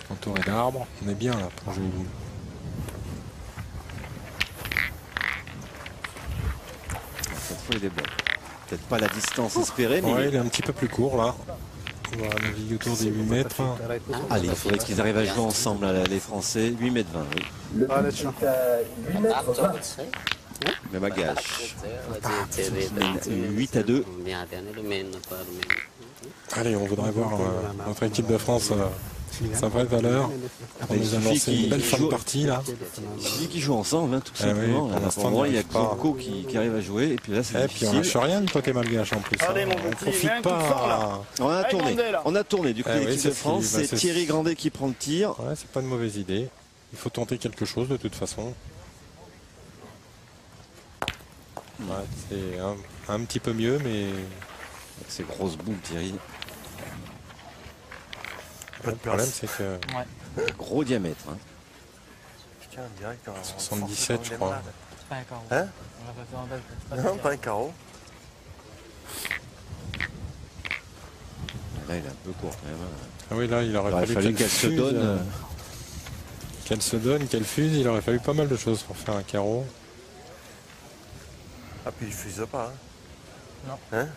Entouré d'arbres, on est bien là pour jouer au boule. Cette fois, il est bon. Peut-être pas la distance espérée, mais Ouais, il est un petit peu plus court là. On va naviguer autour des 8 mètres. allez, il faudrait qu'ils arrivent à jouer ensemble, là, les Français. 8 mètres 20, oui. Le but est à 8 mètres 20. Le bagage. 8 à 2. Allez, on voudrait voir notre équipe de France sa vraie valeur. On il nous a suffit lancé une qu'ils belle fin de jouent. partie là. Il suffit qu'ils jouent ensemble, hein, tout Ah oui, simplement. pour Là, l'instant, pour moi, on il y a n'y arrive pas. Coco qui arrive à jouer, et puis là, c'est Et puis on difficile. lâche rien du côté malgache en plus. Allez, hein. mon On petit, profite viens, tout fort, là. On a Allez, tourné. Grandet, là. On a tourné du côté Ah de oui, l'équipe de c'est ce qui- France. bah, C'est c'est- Thierry Grandet qui prend le tir. Ouais, c'est pas une mauvaise idée. Il faut tenter quelque chose de toute façon. Ouais, c'est un petit peu mieux, mais Avec ses grosses boules, Thierry. Pas de le problème place. c'est que Gros diamètre. Hein. Putain, direct en 77, je crois. Hein? Non, pas un carreau. Là, il est un peu court quand même. Hein. Ah oui, là, il aurait Il aurait fallu fallu qu'elle qu'elle se fuse, donne. qu'elle se donne, qu'elle fuse. Il aurait fallu pas mal de choses pour faire un carreau. Ah, puis il fuse pas. Hein? Non. Hein?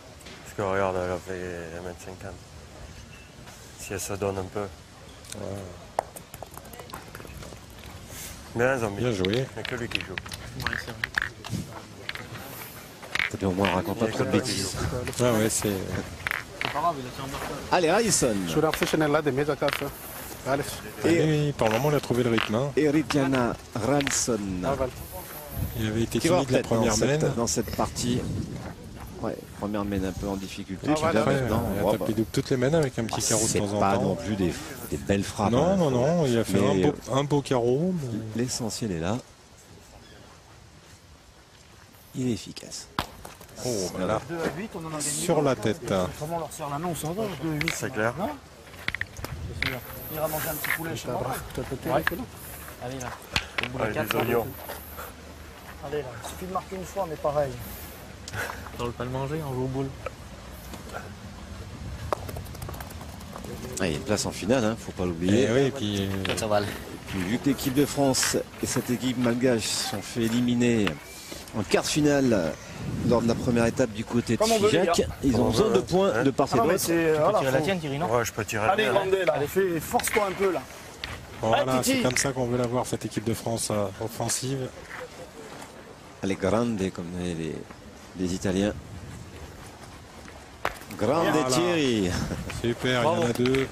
Parce que regarde, elle a fait 1m50. Si elle se donne un peu. Bien, zombie. Bien joué. Il n'y a que lui qui joue. bien au moins raconte pas trop de bêtises. Ah ouais, c'est... Allez, Harrison. Et pour le moment, il a trouvé le rythme. Hein. Eridiana Ranson. Il avait été Qui va en timide la tête première mène. dans cette partie. Ouais, première mène un peu en difficulté. Après, il a tapé toutes les mènes avec un petit carreau de C'est temps en pas temps. non plus des belles frappes. Non, hein. non, non, il a fait Mais, un beau carreau. mais- L'essentiel est là. Il est efficace. Oh, bah là, 2 à 8, on en a gagné. sur la tête. Comment on leur sert la main, on s'en va, 2 à 8. C'est clair. Non c'est sûr. Il ira manger un petit poulet chez moi. Allez là. Au bout de Avec 4, des oignons. allez là. Il suffit de marquer une fois, mais pareil. On ne pas le manger, on joue au boule. Ah, il y a une place en finale, hein, faut pas l'oublier. Et oui, et puis Ça va. Puis, vu que l'équipe de France et cette équipe malgache sont fait éliminer en quart de finale lors de la première étape du côté de Comme on veut Figeac, dire. ils ont besoin de points de part et Ah non, mais d'autre. c'est. Voilà, Tirer la faut- tienne, Thierry, non? Ouais, je peux tirer Allez, bien, là. Grandé, là. Force-toi un peu, là. voilà, Titi. c'est comme ça qu'on veut la voir, cette équipe de France offensive. Les grandes, comme les Italiens. Grande Voilà. Thierry. Super, il y en a deux.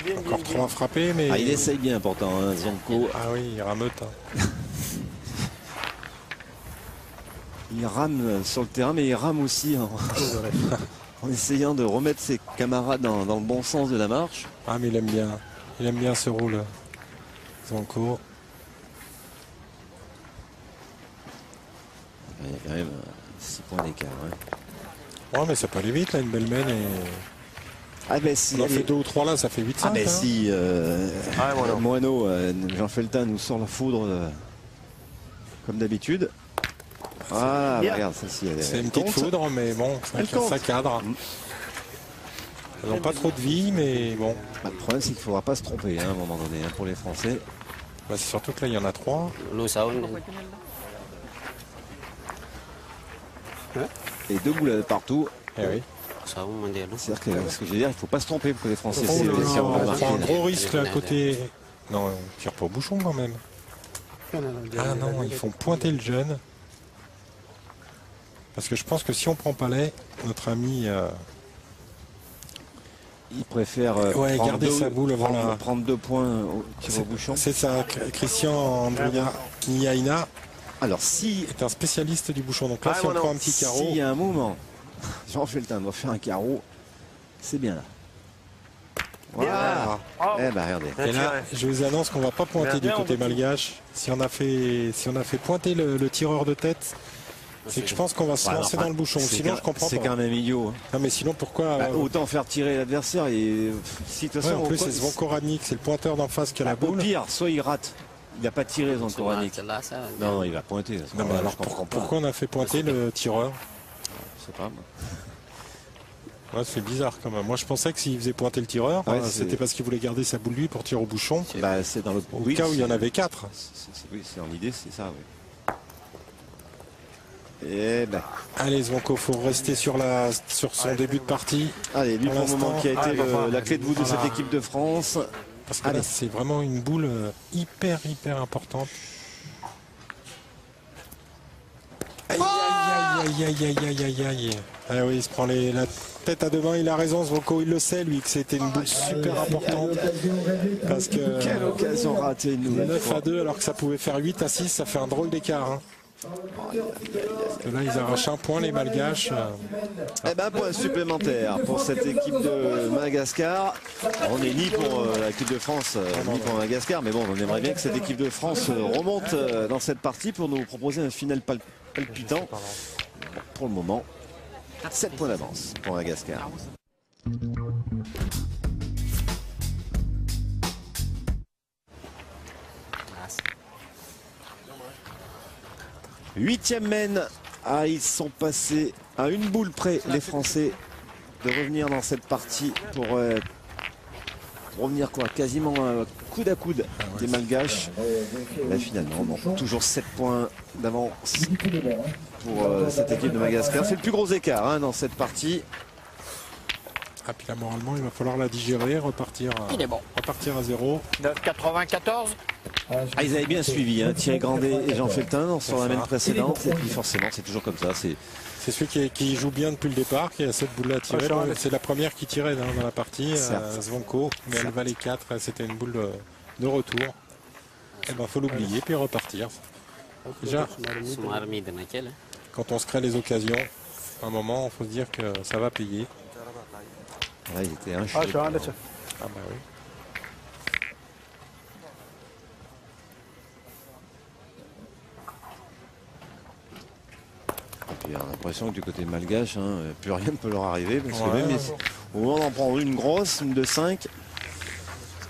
Bien, Encore bien, trois à frapper, mais... Ah, il essaye bien pourtant, hein, Zonko. Ah oui, il rameute. Hein. Il rame sur le terrain, mais il rame aussi en essayant de remettre ses camarades dans le bon sens de la marche. Ah, mais il aime bien. Il aime bien ce rôle. Zonko. Il y a quand même 6 points d'écart. Hein. Ouais, mais ça peut aller vite, là, une belle mène. Et... Ah ben si, On en allez. fait 2 ou 3 là, ça fait 8-5. Ah ben hein. si, Ah, Moineau. Moineau, Jean Feltin nous sort la foudre comme d'habitude. Ah, Bien. regarde, ça si, C'est une petite foudre, mais bon, Elle compte. ça cadre. Elles n'ont pas trop de vie, mais bon. Bah, le problème, c'est qu'il ne faudra pas se tromper hein, à un moment donné hein, pour les Français. Bah, c'est surtout que là, il y en a 3. Lu sao Et 2 boules partout. Eh oui. sao mà đi lúc. C'est-à-dire que ce que je veux dire, il ne faut pas se tromper pour les Français. Oh, Si là, on va on marquer, prend un là. gros risque là, à côté. Non, on tire pas au bouchon quand même. Ah non, ils font pointer le jeune. Parce que je pense que si on prend Palais, notre ami Il préfère Ouais, garder sa boule avant la- prendre 2 points au tir au bouchon. c'est ça, Christian Andrea Kinyaina Alors, si est un spécialiste du bouchon. Donc là, Ah, si on voilà. prend un petit carreau, s'il y a un moment, Jean Feltin doit faire un carreau, c'est bien là. Voilà. Bravo. Eh ben regardez. et là, je vous annonce qu'on va pas pointer Bien, du côté malgache. Si on a fait pointer le tireur de tête, c'est que je pense qu'on va se Ouais, lancer enfin, dans le bouchon. c'est Sinon, quand- je comprends C'est pas. quand même idiot. Hein. Non, mais sinon, pourquoi Bah, autant faire tirer l'adversaire et si de toute ouais, façon en plus, au- c'est Zvonko Radnik, c'est le pointeur d'en face qui a la au boule. pire, soit il rate, il n'a pas tiré son coranique. Là, ça. Non, il va pointer. à ce Non, mais moment-là, alors je comprends pas. pourquoi on a fait pointer le tireur? Je sais pas. moi. Ouais, c'est bizarre quand même. Moi, je pensais que s'il faisait pointer le tireur, Ouais, c'était c'est- parce qu'il voulait garder sa boule lui pour tirer au bouchon. Bah, c'est dans le Au cas où il y en avait 4. Oui, c'est en idée, c'est ça. Oui. Et ben, Allez, Zvonko, faut rester sur son début de partie. allez, lui Pour pour le moment l'instant, qui a été allez, la clé de voûte de cette équipe de France. Parce que Allez. là, c'est vraiment une boule hyper importante. Aïe, aïe, aïe, aïe, aïe, aïe, aïe. Ah oui, il se prend la tête à deux mains. Il a raison, Zvonko, il le sait, lui, que c'était une boule super importante. Parce que Quelle occasion ratée, une nouvelle 9 fois. à 2, alors que ça pouvait faire 8 à 6, ça fait un drôle d'écart. Hein. Parce que là, ils arrachent un point, les Malgaches. Eh ben, point supplémentaire pour cette équipe de Madagascar. On n'est ni pour l'équipe de France, ni pour Madagascar, mais bon, on aimerait bien que cette équipe de France remonte dans cette partie pour nous proposer un final palpitant. Pour le moment, 7 points d'avance pour Madagascar. Huitième mène. Ah, ils sont passés à une boule près, les Français, de revenir dans cette partie pour revenir quoi, quasiment coude à coude des Malgaches. Là finalement, bon, toujours 7 points d'avance pour cette équipe de Madagascar. C'est le plus gros écart hein, dans cette partie. Ah, puis là, moralement, il va falloir la digérer, repartir à 0. 9,94. Ah, ils avaient bien suivi, hein, Thierry Grandet et Jean Feltin sur la main précédente. Et puis forcément, c'est toujours comme ça. C'est celui qui joue bien depuis le départ, qui a cette boule à tirer. C'est la première qui tirait dans la partie, Zvonko. Mais elle valait 4, c'était une boule de retour. Eh ben, faut l'oublier, puis repartir. Déjà, quand on se crée les occasions, à un moment, il faut se dire que ça va payer. Là, il était un Ah bah oui. Et puis on a l'impression que du côté malgache, hein, plus rien ne peut leur arriver. Parce que même au moment d'en prendre une grosse, une de 5,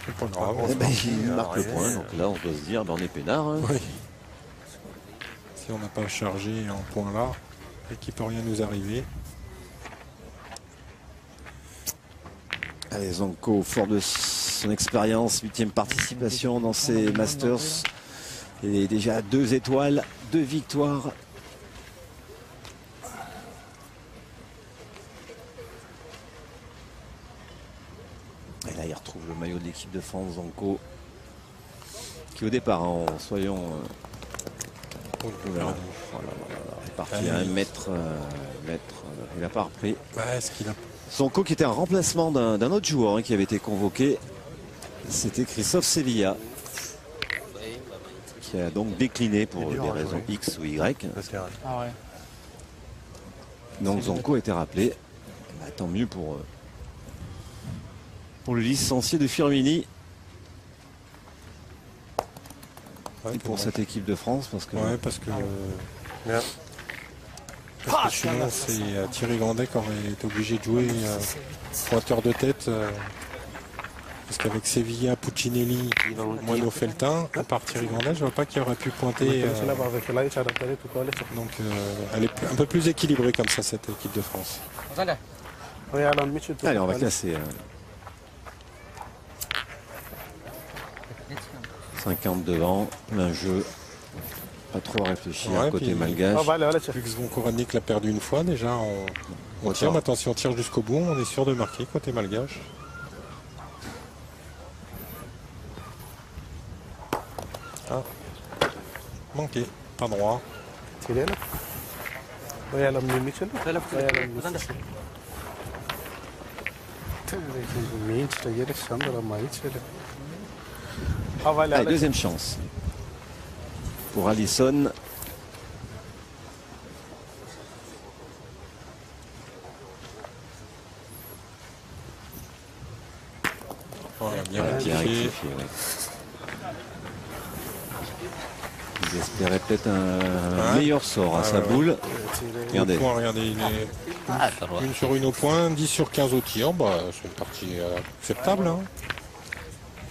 c'est pas grave. Eh ben, il marque le point. Donc là, on doit se dire, ben, on est peinard. Hein. Oui. Si on n'a pas chargé en point là, et qu'il ne peut rien nous arriver. Allez, Zonko, fort de son expérience, 8e participation dans ces Masters. Et déjà 2 étoiles, 2 victoires. Et là, il retrouve le maillot de l'équipe de France, Zonko. Qui au départ, soyons... il est parti à 1 mètre. Il n'a pas repris. Zonko qui était un remplacement d'un autre joueur, hein, qui avait été convoqué. C'était Christophe Sevilla. Qui a donc décliné pour des raisons X ou Y. Ah ouais. Donc Zonko a été rappelé. Bah, tant mieux pour le licencié de Firmini. Et pour cette équipe de France, parce que... Ouais, parce que sinon c'est Thierry Grandet qui aurait été obligé de jouer pointeur de tête. Parce qu'avec Sevilla, Puccinelli, Moino Feltin, à part Thierry Grandet, je vois pas qu'il aurait pu pointer. Donc elle est un peu plus équilibrée comme ça, cette équipe de France. Allez, on va classer. 50 devant, plein jeu. Pas trop à réfléchir côté malgache. Vu que Zvonko l'a perdu une fois, déjà on tire. Maintenant, si on tire jusqu'au bout, on est sûr de marquer côté malgache. Ah, manqué, pas droit. Allez, deuxième chance pour Allison. Voilà, bien rectifié. Il espérait peut-être un meilleur sort à sa boule. Regardez. Regardez, il est une sur une au point, 10 sur 15 au tir. Bah, c'est une partie acceptable. Hein.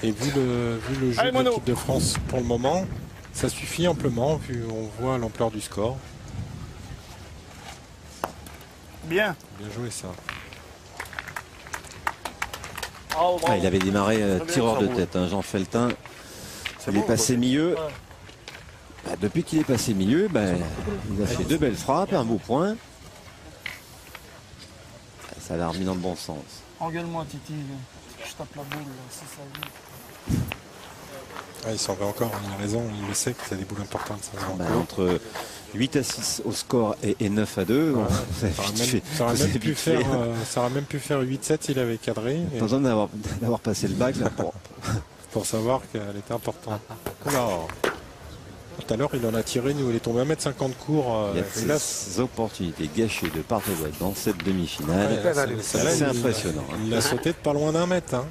Et vu le jeu de l'équipe de France pour le moment, ça suffit amplement, vu on voit l'ampleur du score. Bien. Bien joué ça. Ah, il avait démarré tireur de tête, hein, Jean Feltin. Il est passé milieu. Bah, depuis qu'il est passé milieu, bah, il a fait 2 belles frappes, un beau point. Ça l'a remis dans le bon sens. Engueule-moi, Titi. Je tape la boule, si ça vit. Il s'en va encore, il a raison, il le sait que c'est des boules importantes. Ça, entre 8 à 6 au score et 9 à 2, ça aurait même pu faire 8-7 s'il avait cadré. Pas besoin d'avoir passé le bac là, pour savoir qu'elle était importante. Alors, tout à l'heure, il en a tiré, nous, il est tombé 1m50 court. Il y a des opportunités gâchées de part et d'autre dans cette demi-finale. C'est impressionnant. Il l'a sauté de pas loin d'1 mètre. Hein.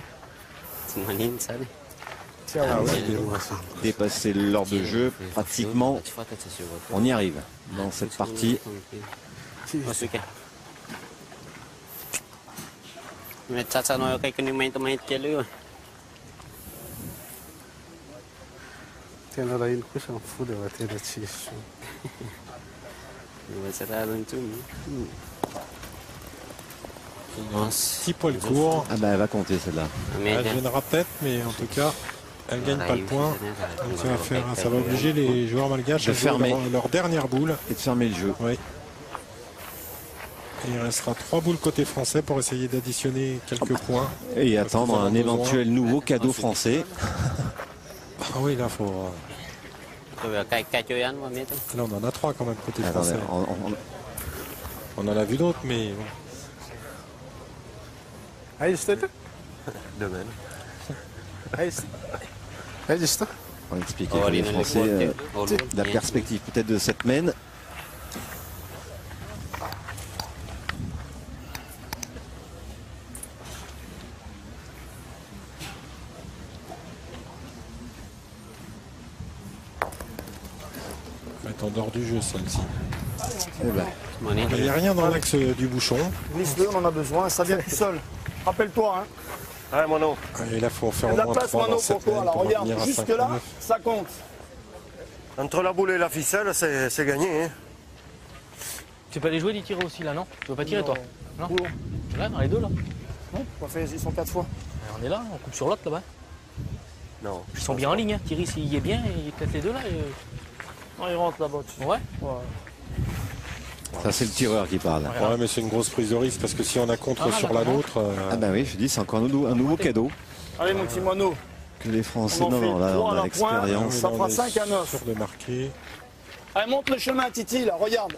Dépasser l'heure de jeu, pratiquement, on y arrive dans cette partie. Un petit poil court. Ah bah elle va compter celle-là. Elle viendra peut-être, mais en tout cas, elle gagne pas le point. Donc ça va obliger les joueurs malgaches à fermer leur dernière boule. Et de fermer le jeu. Oui. Et il restera 3 boules côté français pour essayer d'additionner quelques points. Et attendre un éventuel nouveau cadeau français. Ah oui, là, faut. Rồi cài chơi ăn mà biết không? Là, on en a 3 quand même côté Attendez, français. On en a vu d'autres, mais bon. Hij is dit? Demain. Hij is dit? on va expliquer pour les Français la perspective peut-être de cette mène. Va être en dehors du jeu, celle-ci. Eh ben, Il n'y a rien dans l'axe du bouchon. Glisse-le, on en a besoin, ça vient tout seul. Rappelle-toi, hein. Allez, Mono. Et là, il faut faire Il y a de au la moins place 3 Mano dans pour cette toi. mène Alors pour regarde, revenir à jusque 5 là, 9. ça compte. Entre la boule et la ficelle, c'est gagné. Hein. Tu peux aller jouer des tirs aussi là, non? Tu veux pas tirer toi? Non? Là, dans les deux là. Non, on fait, ils sont 4 fois. On est là, on coupe sur l'autre là-bas. Non. Ils sont bien en ligne, hein. Thierry s'il y est bien, il est peut-être les deux là. Non, ils rentrent là-bas. Ouais. ça c'est le tireur qui parle. Ouais, mais c'est une grosse prise de risque parce que si on a contre Ah, sur la d'accord. nôtre. Ah ben oui, je dis c'est encore un nouveau cadeau Allez, mon petit moineau. que les Français. On en Non, fait non, là trois on à a la l'expérience. Ça fera 5 à 9. Sûr de marquer. Allez, monte le chemin, Titi, là, regarde.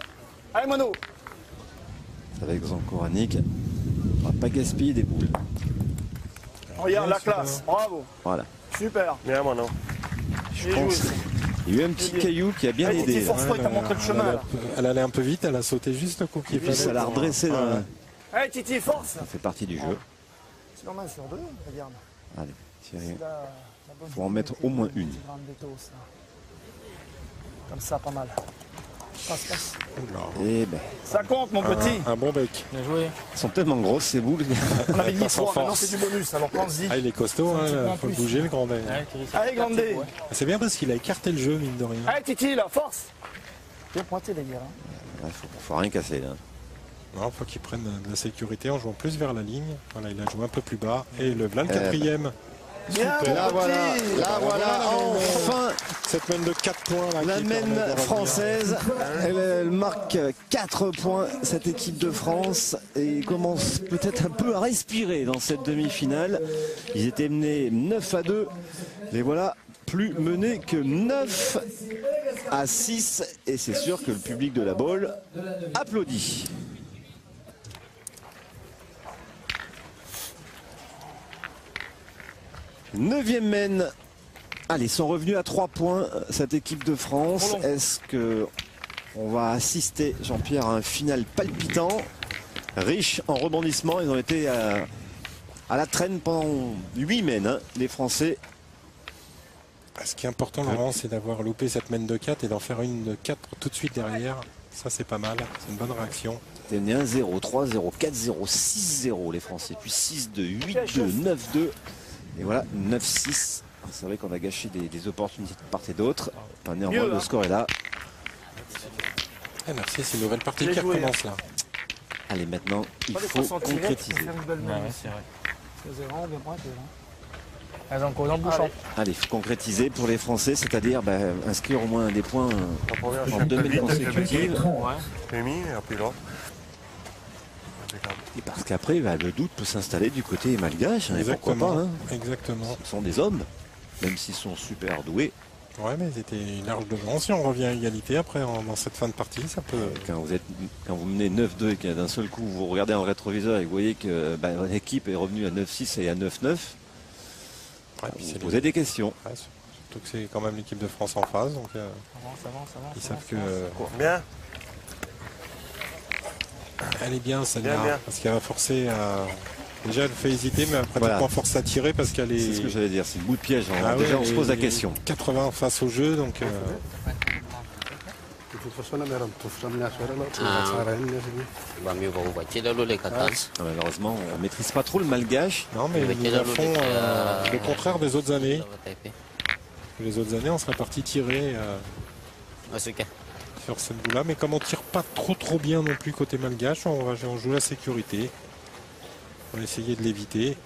Allez, moineau. Avec Zankoranic. On va pas gaspiller des boules. Regarde Ouais, la classe. Bravo. Voilà. Super. Bien, Mono. Je Bien pense joué. il y a eu un petit caillou qui a bien Allez, Titi, aidé. force-toi, il t'a montré le chemin, là. Elle allait un peu vite, elle a sauté juste au coup qu'il Puis ça fallait. l'a redressé. Ouais. Allez, Titi, force. Ça fait partie du jeu. C'est normal sur 2, regarde. Allez, Thierry. La bonne Faut en mettre au moins une. grande détosse, là. Comme ça, pas mal. Passe, passe. Et ben, Ça compte, mon petit. Un bon bec. Bien joué. elles sont tellement grosses ces boules. On avait dit Passe en 3, maintenant force. c'est du bonus. Alors pense-y. Ah, il est costaud, Un petit peu hein, en faut le plus. bouger le grand bec. Ouais, Thierry, c'est Allez, Grande D. C'est bien parce qu'il a écarté le jeu, mine de rien. Allez, Titi, là, force. Bien pointé, les gars. Il faut rien casser là. Non, faut qu'il prenne de la sécurité en jouant plus vers la ligne. Voilà, il a joué un peu plus bas. Et le quatrième. Bien, Là mon voilà, petit. là voilà, enfin Cette mène de 4 points. Là, la qui permet de mène revenir. française. Elle marque 4 points, cette équipe de France, et commence peut-être un peu à respirer dans cette demi-finale. Ils étaient menés 9-2, les voilà plus menés que 9-6, et c'est sûr que le public de la Baule applaudit. Neuvième mène. Allez, sont revenus à 3 points, cette équipe de France. Est-ce que on va assister, Jean-Pierre, à un final palpitant, riche en rebondissements? Ils ont été à la traîne pendant 8 mènes, hein, les Français. Ce qui est important, Laurent, c'est d'avoir loupé cette mène de 4 et d'en faire une de 4 tout de suite derrière. Ça, c'est pas mal. C'est une bonne réaction. C'était 1-0, 3-0, 4-0, 6-0 les Français, puis 6-2, 8-2, 9-2. Et voilà, 9-6. C'est vrai qu'on a gâché des opportunités de part et d'autre. Enfin, néanmoins, le score est là. Eh, merci, c'est une nouvelle partie Bien qui joué, recommence là. Allez, maintenant, il Pas de faut façon tirée, concrétiser. faire une belle Ouais, mène. ouais, c'est vrai. C'est vraiment bien pointé, là. Elles ont encore dans le bouchon. Allez. Allez, il faut concrétiser pour les Français, c'est-à-dire inscrire au moins des points La première, en je 2 suis mènes un peu vite. consécutives. J'ai mis, et puis là. Impeccable. Et parce qu'après, le doute peut s'installer du côté malgache. Hein, et pourquoi pas, hein. Exactement. Ce sont des hommes, même s'ils sont super doués. Ouais, mais c'était large devant. Si on revient à égalité après dans cette fin de partie, ça peut. Quand vous menez 9-2 et que d'un seul coup vous regardez en rétroviseur et vous voyez que l'équipe est revenue à 9-6 et à 9-9, Ouais, puis vous c'est posez des questions. Ouais, surtout que c'est quand même l'équipe de France en phase, donc ils savent que Bien. elle est bien Bien, celle-là, bien. parce qu'elle va forcer à. Déjà, elle fait hésiter, mais après, Voilà. on force à tirer parce qu'elle est. C'est ce que j'allais dire, c'est le bout de piège. Ah Déjà, ouais, on se pose la et question. 80 face au jeu, donc. Bami vont voici là les 14. Malheureusement, on ne maîtrise pas trop le malgache. Non, mais Mais nous quel font le contraire des autres années. Les autres années, on serait parti tirer sur cette boule-là, mais comme on tire pas trop bien non plus côté malgache, on joue la sécurité. On va essayer de l'éviter.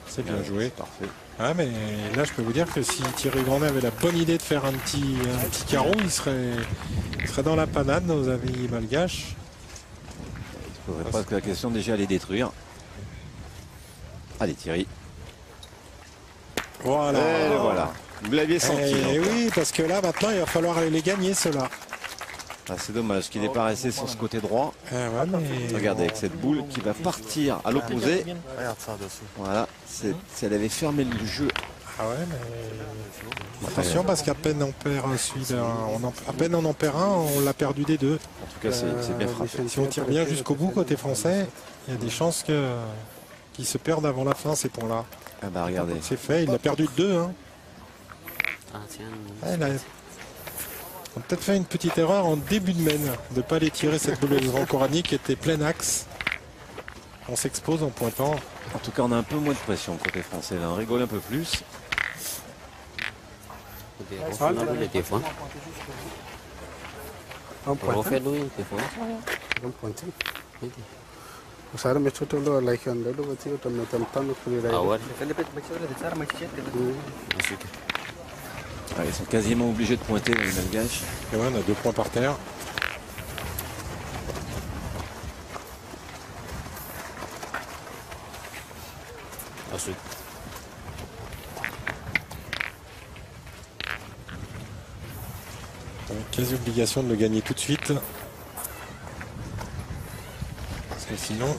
C'est bien joué. Parfait. Ah, mais là, je peux vous dire que si Thierry Grandet avait la bonne idée de faire un petit carreau, il serait dans la panade, nos amis malgaches. Il ne faudrait pas que la question déjà les détruire. Allez Thierry. Voilà. Et voilà. Vous l'aviez senti. Et donc. oui, parce que là, maintenant, il va falloir aller les gagner, ceux-là. Ah, c'est dommage qu'il n'est pas resté sur ce côté droit. Ouais, mais... Regardez, avec cette boule qui va partir à l'opposé. Regarde ça dessus. Voilà, si elle avait fermé le jeu. Ah ouais, mais... Attention, parce qu'à peine on perd à peine on en perd un, on l'a perdu des deux. En tout cas, c'est bien frappé. Si on tire bien jusqu'au bout, côté français, il y a des chances qu'ils se perdent avant la fin, ces points-là. Ah bah regardez. C'est fait, il a perdu de deux. Hein. Ah, tiens. On a peut-être fait une petite erreur en début de mène, de ne pas aller tirer cette boule de grand coranique qui était plein axe. On s'expose en pointant. En tout cas, on a un peu moins de pression côté français. Là, on rigole un peu plus. On a vu les défauts. On refait lui, des fois. Ah ouais. Ah, ils sont quasiment obligés de pointer les Malgaches. Et ouais, on a 2 points par terre. Ensuite. Quasi obligation de le gagner tout de suite. Parce que sinon,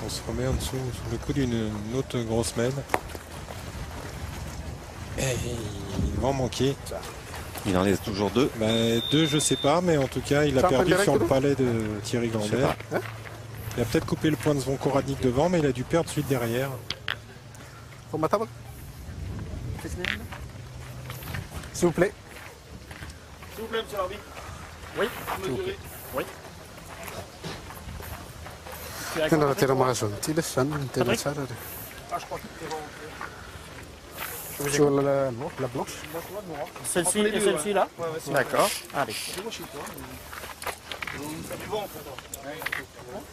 on se remet en dessous sous le coup d'une autre grosse mène. Et il va en manquer. Il en laisse toujours 2. Bah, 2, je sais pas, mais en tout cas, il a perdu sur le palais de Thierry Grandet. Il a peut-être coupé le point de Zvon Koranic devant, mais il a dû perdre celui de derrière. S'il vous plaît. S'il vous plaît, monsieur l'arbitre. Oui, mesurez. Oui. Ah, je crois que c'est bon. La blanche. Celle-ci et celle-ci là. D'accord. Allez.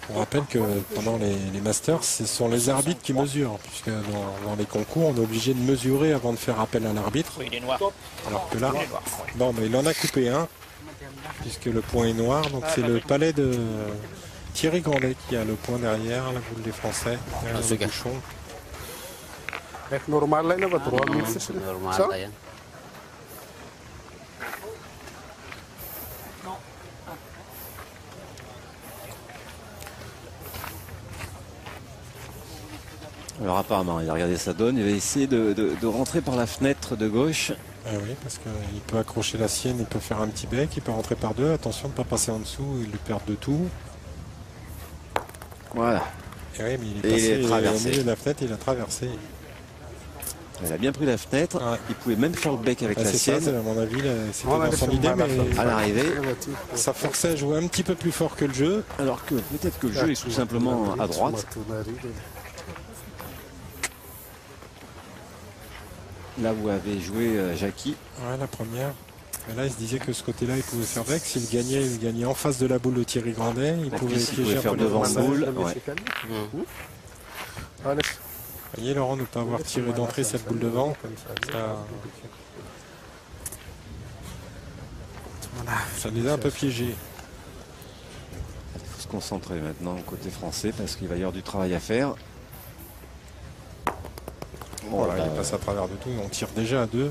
On rappelle que pendant les Masters, ce sont les arbitres qui mesurent, puisque dans les concours, on est obligé de mesurer avant de faire appel à l'arbitre. Oui, il est noir. Alors que là, bon, mais il en a coupé un, puisque le point est noir. Donc c'est le palais de Thierry Grandet qui a le point derrière, la boule des Français, derrière le bouchon. Normal là, va droit. Normal là. Alors apparemment, il a regardé sa donne. Il va essayer de rentrer par la fenêtre de gauche. Ah oui, parce qu'il peut accrocher la sienne, il peut faire un petit bec, il peut rentrer par deux. Attention de ne pas passer en dessous, il lui perd de tout. Voilà. Et oui, mais il est passé au milieu de la fenêtre, il a traversé. Il a bien pris la fenêtre. Ouais. Il pouvait même faire le bec avec la C'est ça, sienne. à mon avis, c'était dans son idée, mais À l'arrivée. ça forçait à jouer un petit peu plus fort que le jeu. Alors que peut-être que le jeu est tout simplement à droite. Là où avait joué Jackie. Ouais, la première. Mais là, il se disait que ce côté-là, il pouvait faire bec. S'il gagnait en face de la boule de Thierry Grandet. Il pouvait piéger faire devant la boule. Ouais. Vous voyez, Laurent, ne pas avoir tiré d'entrée cette boule devant. Ça les a un peu piégés. Il faut se concentrer maintenant côté français parce qu'il va y avoir du travail à faire. Voilà, il passe à travers de tout. On tire déjà à 2.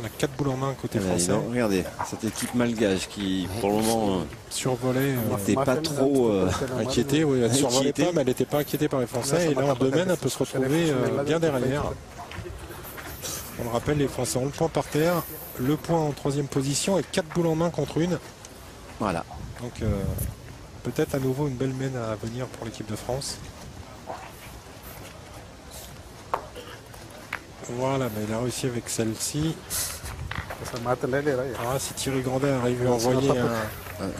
On a 4 boules en main côté français. Regardez, cette équipe malgache qui, pour le moment, survolait. n'était pas trop inquiétée. Oui, elle ne survolait pas, mais elle n'était pas inquiétée par les Français. Et là, en 2 mènes, elle peut se retrouver bien derrière. On le rappelle, les Français ont le point par terre, le point en 3e position et 4 boules en main contre une. Voilà. Donc, peut-être à nouveau une belle mène à venir pour l'équipe de France. Voilà, mais il a réussi avec celle-ci. Ah, si Thierry Grandet arrive à envoyer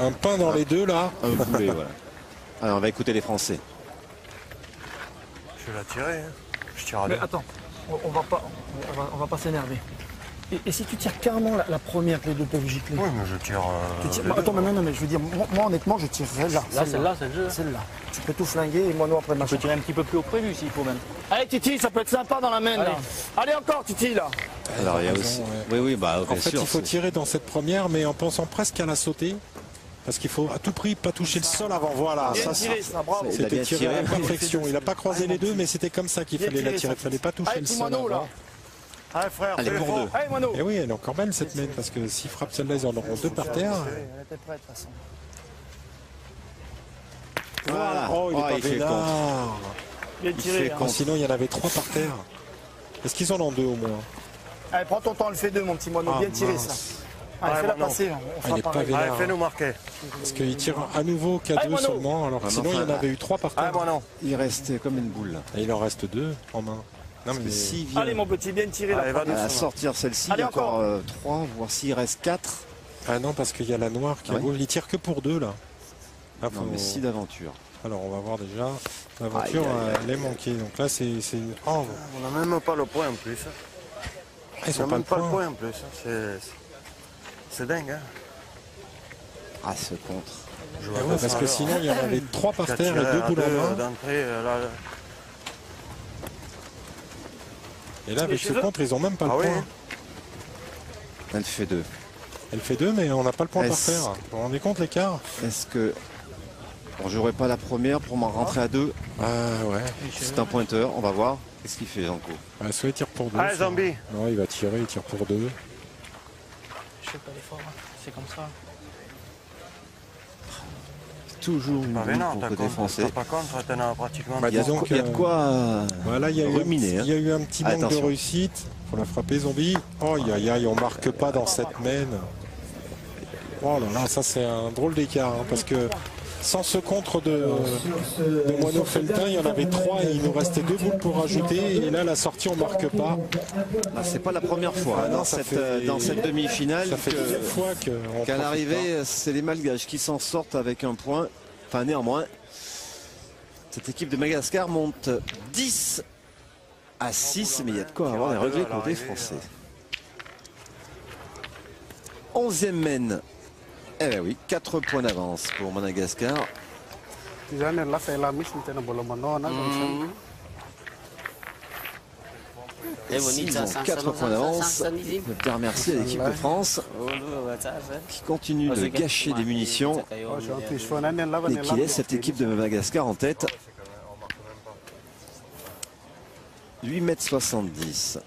un pain dans les deux là. Un boulet, voilà. Alors on va écouter les Français. Je vais la tirer. Hein. Je tire à Mais deux. attends, on va pas s'énerver. Et si tu tires carrément la première que les deux peuvent gicler? Oui, mais je tire. Attends, mais non, mais je veux dire, moi honnêtement, je tirerais là. Là, celle-là, c'est le jeu. Celle-là. Tu peux tout flinguer et moi, nous, après le On match. peut tirer un petit peu plus haut prévu s'il faut même. Allez, Titi, ça peut être sympa dans la main, là. Allez, encore, Titi, là. Alors il y a raison, aussi. ouais. Oui, bah En bien fait, sûr. il faut tirer dans cette première, mais en pensant presque à la sauter. Parce qu'il faut à tout prix pas toucher le sol avant. Voilà, Bien ça, tiré, ça, bravo. Il a c'était bien tiré à la tiré. perfection. Il n'a pas croisé les deux, mais c'était comme ça qu'il Bien fallait la tiré, tirer. ça. Il fallait pas toucher Allez, le petit sol Mano, là. avant. Allez, frère, Allez, fais pour l'effort. deux. Allez, Mano. Et oui, elle est encore belle cette mène, parce que s'ils frappent celle-là, ils en auront deux par terre. Elle était prête, de toute façon. Voilà. Oh, il est pas il fait vénard. Bien Il tiré. fait hein. Oh, sinon, il y en avait trois par terre. Est-ce qu'ils en ont deux au moins? Allez, prends ton temps, le fait deux, mon petit Mano. Ah, Bien tiré, mince. ça. Allez, Ouais, fais-la Mano. passer. On Il fera est pas pareil. vénère. Allez, fais-nous marquer. Parce qu'il tire à nouveau qu'à Allez, deux Mano. seulement, alors que Ouais, sinon, mais il y en enfin, avait eu trois par Allez, terre. Mano. Il reste comme une boule. Et il en reste deux en main. Non, Parce que mais s'il vient Allez, mon petit, bien tiré, Allez, là. va à sortir celle-ci, Allez, il y a encore encore. 3, voire s'il reste 4. ah non, parce qu'il y a la noire qui Ah ouais roule. Il tire que pour deux là. Ah, Non, faut- mais 6 d'aventure. Alors on va voir déjà. L'aventure, Aïe, aïe, aïe. elle est manquée. Donc là, c'est. Oh, On n'a même pas le point en plus. ils On sont n'a pas même le pas le point. point en plus. C'est dingue. Hein. Ah, ce contre. Je Ah vois ouais, pas parce ça, que alors. sinon, il y en avait trois par Qui a terre tiré et deux à boules en main. d'entrée, là. Et là, avec ce contre, ils ont même pas Ah le oui. point. Elle fait 2. Elle fait deux, mais on n'a pas le point par Est-ce- terre. Vous vous rendez compte l'écart? Est-ce que. Bon, j'aurais pas la première pour m'en rentrer à 2. Ah ouais. C'est un pointeur, on va voir. Qu'est-ce qu'il fait, Janko? Ouais, soit il tire pour deux. Allez, soit- zombie. Non, il va tirer, il tire pour deux. Je fais pas l'effort, hein. C'est comme ça. Toujours une Pas boule vénant, pour t'as côté contre. français. T'as pas contre, t'en as pratiquement. Bah, Il y a de disons quoi- il y a que- de quoi. Voilà, il y a eu Ruminer, hein. il y a eu un petit manque Attention. de réussite. Faut la frapper, zombie. Oh, aïe, aïe, on marque pas dans cette mène. Oh là là, ça c'est un drôle d'écart, hein, parce que sans ce contre de Moineau Feltin, il y en avait trois et il nous restait deux boules pour ajouter. Et là, la sortie, on marque pas. Ah, c'est pas la première fois Ah non, dans, ça cette, fait- dans cette demi-finale Ça fait que- 10 fois qu'on qu'à profite l'arrivée, c'est les Malgaches qui s'en sortent avec un point. Enfin, néanmoins, cette équipe de Madagascar monte 10 à 6, mais il y a de quoi avoir des regrets côté français. 11e mène. Eh bien oui, 4 points d'avance pour Madagascar. Jangan lah saya lamis nanti na bola mano na Johnson. Eh, Ils ont 4 points d'avance. Je veux dire merci à l'équipe de France qui continue de gâcher des munitions Oh, Johnson Swanan yang lawan et yang qui laisse cette équipe de Madagascar en tête. 8,70 m.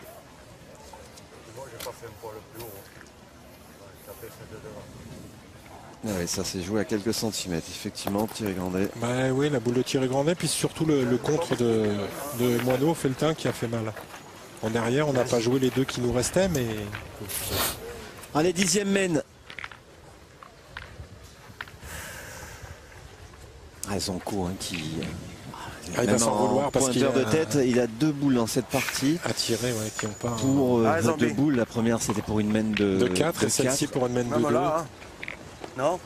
Ah oui, ça s'est joué à quelques centimètres, effectivement, Thierry Grandet. Bah oui, la boule de Thierry Grandet, puis surtout le contre de Moineau Feltin qui a fait mal. En derrière, on n'a pas joué les deux qui nous restaient, mais Allez, 10e mène. Ah, Zonko, hein, qui... il va Même s'en en vouloir parce qu'il pointeur a de tête, il a 2 boules dans cette partie. à tirer, ouais, qui ont pas Pour Ah, 2 zombie. boules, la première c'était pour une mène de 4 et de celle-ci 4. pour une mène de Même 2. là, hein. Non.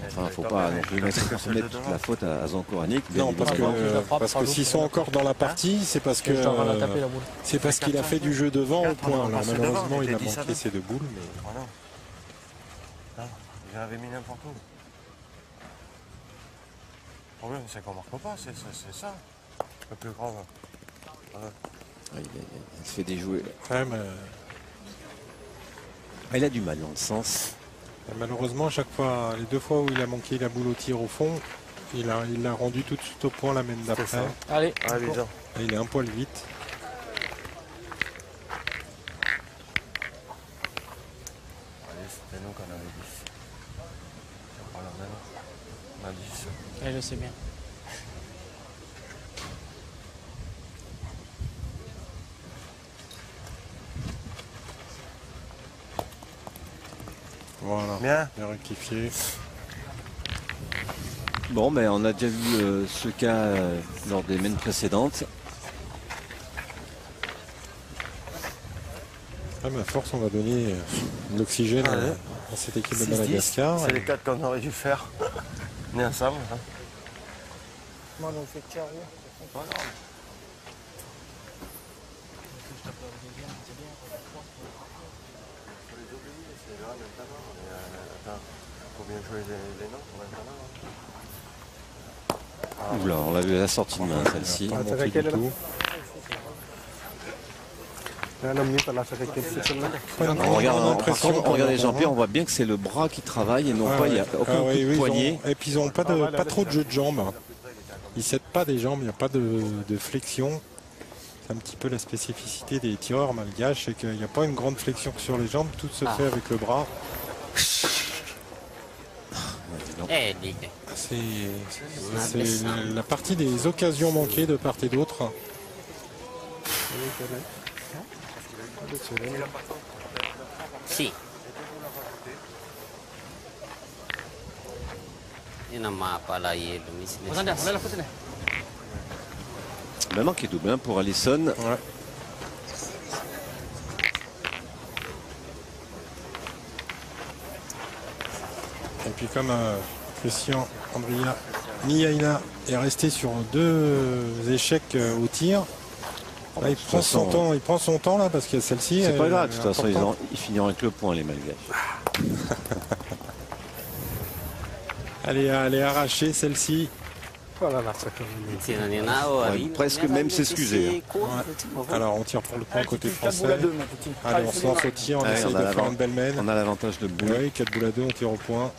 Enfin, faut pas non plus mettre toute la faute à Zonko Annick. Non, parce que s'ils sont encore dans la partie, c'est parce que Je dois la taper la boule. c'est parce qu'il a fait du jeu devant au point. Alors C'est malheureusement, devant, il a t'étais dit ça, manqué non ces deux boules, mais Voilà. Ah, j'en avais mis n'importe où. Le problème, c'est qu'on marque pas, c'est ça. Le plus grave. Voilà. Il se fait déjouer. quand même, Il a du mal dans le sens. malheureusement, chaque fois, les deux fois où il a manqué la boule au tir au fond, il l'a rendu tout de suite au point la mène d'après. ça. Allez, Allez, encore. Lisa. Et il est un poil vite. Allez, c'était nous qu'on avait 10. C'est pas la même. On a 10. Ouais, je sais bien. Voilà, Bien. bien rectifié. Bon, mais on a déjà vu ce cas lors des mènes précédentes. Ah, mais à force, on va donner de l'oxygène Allez. à cette équipe de 6-10, Madagascar. c'est les 4 qu'on aurait dû faire. On est ensemble. Hein. Moi, on fait tirer. Faut bien jouer les noms maintenant. Oula, on l'a vu à la sortie de main, celle-ci. Pas Ah, monté c'est du laquelle, tout. Par contre, regardez Jean-Pierre, on voit bien que c'est le bras qui travaille et non pas, il n'y a aucun coup de poignet. Et puis ils n'ont pas trop de jeu de jambes. Ils ne cèdent pas des jambes, il n'y a pas de flexion. C'est un petit peu la spécificité des tireurs malgaches, c'est qu'il n'y a pas une grande flexion sur les jambes, tout se fait avec le bras. C'est la partie des occasions manquées de part et d'autre. Si. Maintenant qui est double hein, pour Allison. Ouais. Et puis comme Christian Andria Niaina est resté sur 2 échecs au tir, là, il prend son temps là parce qu'il y a celle-ci. C'est pas grave, de toute façon ils finiront avec le point les Malgaches. Allez, elle est arrachée celle-ci. Presque même s'excuser. Hein. Ouais. Alors on tire pour le point côté français. Allez, on se lance au tir, on essaye de faire une belle main. On a l'avantage de boule. Oui, 4 boules à 2, on tire au point.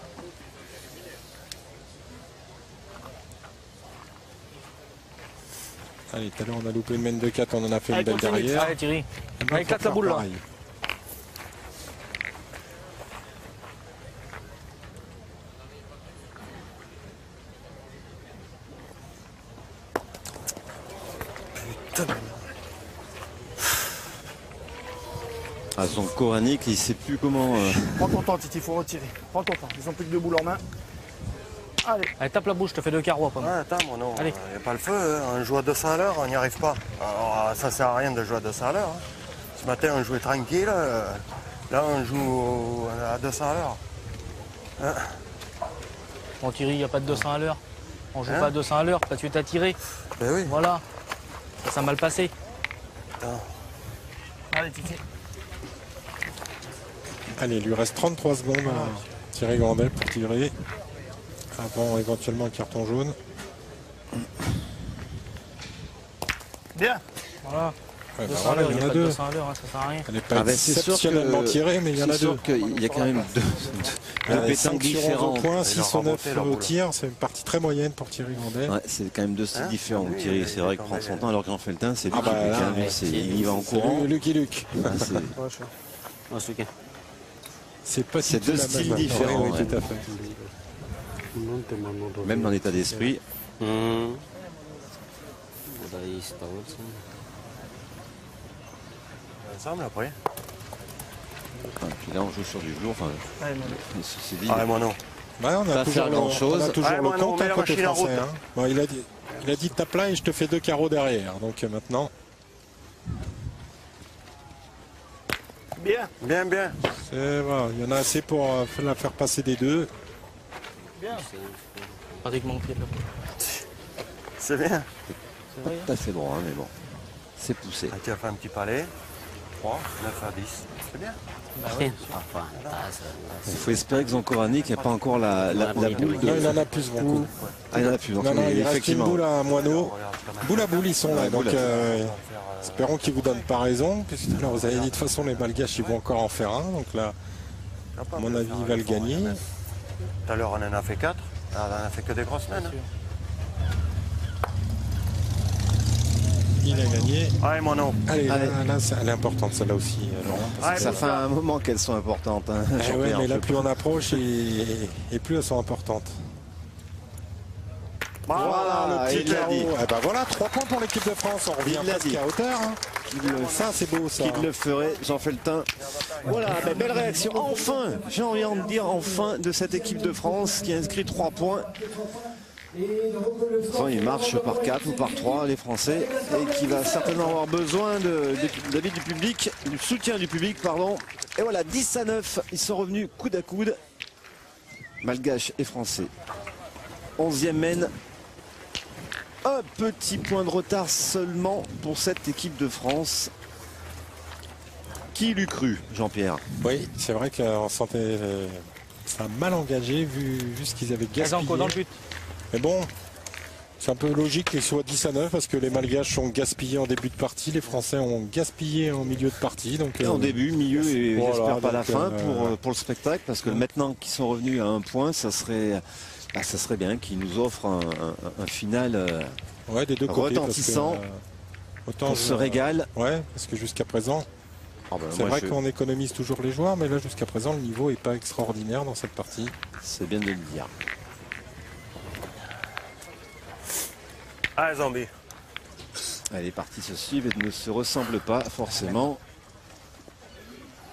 Allez, tout à l'heure on a loupé une main de 4, on en a fait une belle derrière. Allez Thierry, éclate la boule là. Ah, son coranique, il sait plus comment. Prends ton temps, Titi, il faut retirer. Prends ton temps. Ils ont plus que 2 boules en main. Allez. Allez, tape la bouche, je te fais 2 carreaux. Ouais, attends, mon nom. Il n'y a pas le feu. Hein. On joue à 200 à l'heure, on n'y arrive pas. Alors, ça sert à rien de jouer à 200 à l'heure. Hein. Ce matin, on jouait tranquille. Là, on joue à 200 à l'heure. Hein. Bon, Thierry, il n'y a pas de 200 à l'heure. On joue pas à 200 à l'heure, parce que tu as tiré. Ben oui. Voilà. Ça a mal passé. Attends. Allez, Titi. Allez, il lui reste 33 secondes à Thierry Grandet pour tirer. Avant éventuellement un carton jaune. Bien. Voilà. Ouais, bah voilà, il y en a 2. Ça sert à rien. Elle n'est pas exceptionnellement tirée, mais il y en a 2. C'est sûr qu'il y a quand même 2 pétanques différents. Au point, 6 ou 9 au tir, c'est une partie très moyenne pour Thierry Grandet. Ouais, c'est quand même 2 styles différents. Thierry, c'est vrai qu'il prend son temps alors qu'en Feltin, c'est lui il va en courant. Lucky Luke. C'est pas c'est 2 styles différents. Oui, tout à fait. Même dans l'état d'esprit. Ensemble après. Et puis là on joue sur du velours. Enfin, c'est dit. Ah, moi non. Ouais, on a toujours le compte à côté français. Hein. Bon, il a dit tape là et je te fais 2 carreaux derrière. Donc maintenant. Bien. Bien, bien. Voilà, il y en a assez pour la faire passer des 2. Bien. Pratiquement au pied de la boule. C'est bien. C'est pas tout à fait droit, hein, mais bon. C'est poussé. Tu as fait un petit palais. 3, 9 à 10. C'est bien. Il faut espérer que Zankoranic n'a pas encore la boule de... Non, il en a plus beaucoup. Ah, il en a plus. Donc, non, il reste une boule à moineau. Boule à boule, ils sont là. Donc, espérons qu'ils ne vous donnent pas raison. Puisque alors, vous avez dit de toute façon, les Malgaches, ils vont encore en faire un. Donc là, à mon avis, ils va le gagner. Tout à l'heure, on en a fait 4. On en a fait que des grosses naines. Il a gagné. Allez, mon nom. Allez, là, elle est importante, celle-là aussi. Laurent, ça fait un moment qu'elles sont importantes. Hein, ouais, mais là, plus on approche et plus elles sont importantes. Voilà, le petit carreau. Eh ben voilà, 3 points pour l'équipe de France. On revient presque à hauteur. Hein. Ça, c'est beau, ça. Qui le ferait, Jean Feltin. Voilà, belle réaction. Enfin, j'ai envie de dire enfin de cette équipe de France qui a inscrit 3 points. Enfin, il marche par 4 ou par 3 les Français et qui va certainement avoir besoin de l'avis du public, du soutien du public, pardon. Et voilà, 10 à 9, ils sont revenus coude à coude, Malgaches et Français. 11e mène, un petit point de retard seulement pour cette équipe de France. Qui l'eût cru, Jean-Pierre? Oui, c'est vrai qu'on sentait ça mal engagé vu ce qu'ils avaient gaspillé. Dans le but. Mais bon, C'est un peu logique qu'il soit 10-9 parce que les Malgaches ont gaspillé en début de partie, les Français ont gaspillé en milieu de partie. Donc, en début, milieu et voilà, j'espère pas la donc, fin pour le spectacle, parce que maintenant qu'ils sont revenus à un point, ça serait bien qu'ils nous offrent un final ouais, des deux côtés, retentissant. Parce que, autant on se régale. Ouais, parce que jusqu'à présent, c'est vrai qu'on économise toujours les joueurs, mais là jusqu'à présent le niveau n'est pas extraordinaire dans cette partie. C'est bien de le dire. Allez, Zombie. Les parties se suivent et ne se ressemblent pas forcément.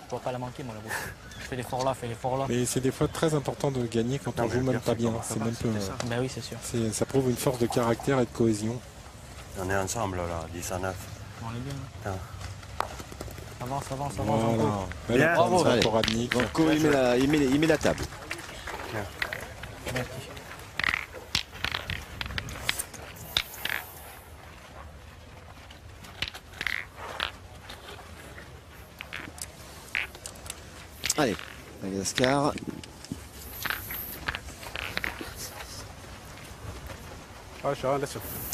Je dois pas la manquer, moi, la route. Fais l'effort là, fais l'effort là. Mais c'est des fois très important de gagner quand on joue même pas bien. C'est même peu. Ben oui, c'est sûr. Ça prouve une force de caractère et de cohésion. On est ensemble là, 10-9. On est bien. Ah. Avance. Voilà. Bien. Bravo. Zanko, il met la table. Merci. Allez, Madagascar.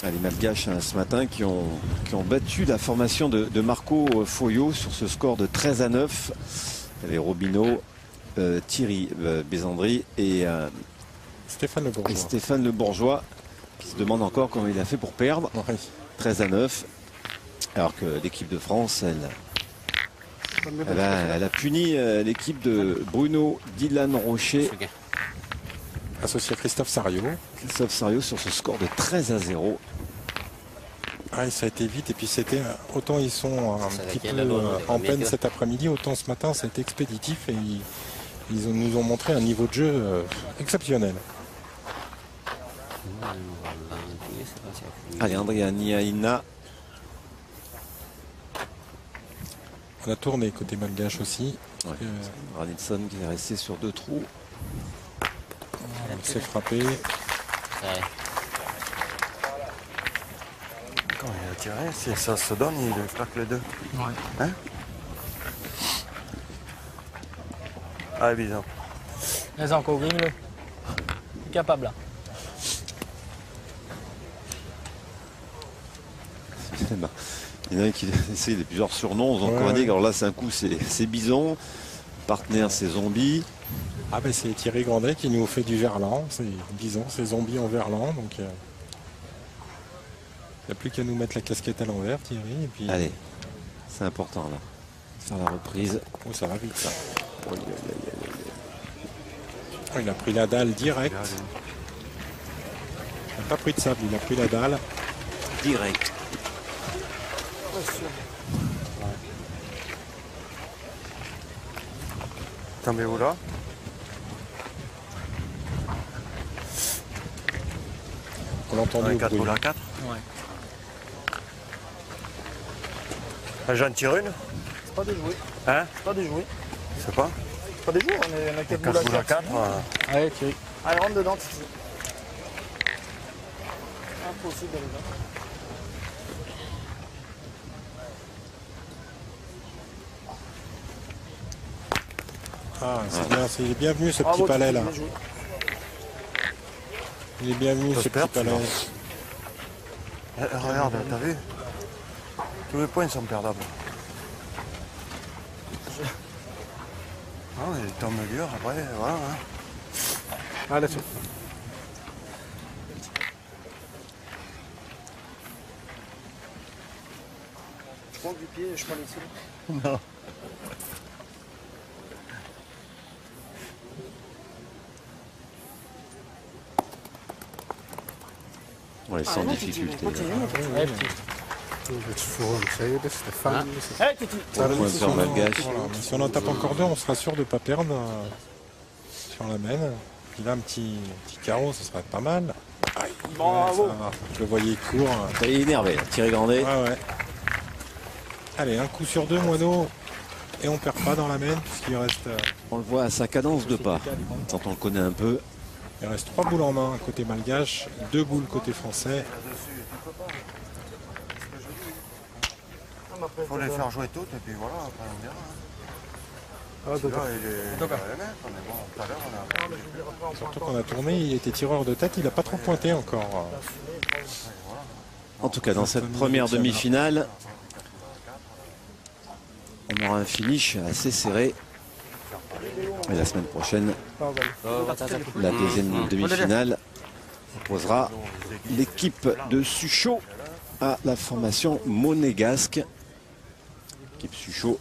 Les Malgaches ce matin qui ont battu la formation de Marco Foyot sur ce score de 13-9. Il y avait Robineau, Thierry Bézandry et Stéphane Le Bourgeois qui se demande encore comment il a fait pour perdre. 13-9. Alors que l'équipe de France, elle a puni l'équipe de Bruno Dylan Rocher. Associé à Christophe Sario. Christophe Sario sur ce score de 13-0. Ah, ça a été vite et puis c'était autant ils sont un petit peu en peine cet après-midi, autant ce matin ça a été expéditif et ils nous ont montré un niveau de jeu exceptionnel. Allez, Andrea Niaina. On a tourné côté malgache aussi. Ouais. Ranilson qui est resté sur 2 trous. On s'est frappé. Ouais. Quand il a tiré, si ça se donne, il claque les deux. Ouais. Hein? Ah, évidemment. Vas-y, encore, grime-le. Capable là. Il y en a un qui essaie de plusieurs surnoms. Donc on va dire, alors là c'est un coup c'est Bison, partenaire c'est Zombie. Ah ben c'est Thierry Grandet qui nous fait du verlan, c'est Bison, c'est Zombie en verlan, donc il n'y a plus qu'à nous mettre la casquette à l'envers Thierry. Et puis... Allez, c'est important là, faire la reprise. Oh ça va vite ça. Oh, il a pris la dalle direct. Il n'a pas pris de sable, il a pris la dalle. Direct. Tombé où là? On l'a entendu au 4 bruit. ou la 4? Ouais. J'en tire une? C'est pas des jouets. Hein? C'est pas des jouets. C'est pas? C'est pas des jouets, on a 4 boules 4 ou la à 4? Allez, Thierry. Allez, rentre dedans, Titi. Impossible d'aller là. Ah, c'est bien, il est bienvenu ce petit palais là. Il est bienvenu ce petit palais. Regarde, t'as vu? Tous les points sont perdables. Ah, il tombe dur, après, voilà. Hein. Allez, Je prends du pied et je prends les cils. Non. Ouais, sans difficulté. Ouais, petit. Allez, Titi. Point sur Malgache. Voilà, mais si on en tape encore deux, on sera sûr de ne pas perdre sur la main. Puis là, un petit carreau, ce serait pas mal. Aïe, Bravo. ça va. Je le voyais court. Il est énervé, là. Thierry Grandet. Ouais. Allez, un coup sur deux, Moineau. Et on perd pas dans la main, puisqu'il reste... On le voit à sa cadence de pas. Quand on le connaît un peu. Il reste 3 boules en main côté malgache, 2 boules côté français. Il faut les faire jouer toutes et puis voilà, après on verra. Surtout qu'on a tourné, il était tireur de tête, il n'a pas trop pointé encore. En tout cas, dans cette première demi-finale, on aura un finish assez serré. Et la semaine prochaine, la deuxième demi-finale opposera l'équipe de Suchot à la formation monégasque. L'équipe Suchot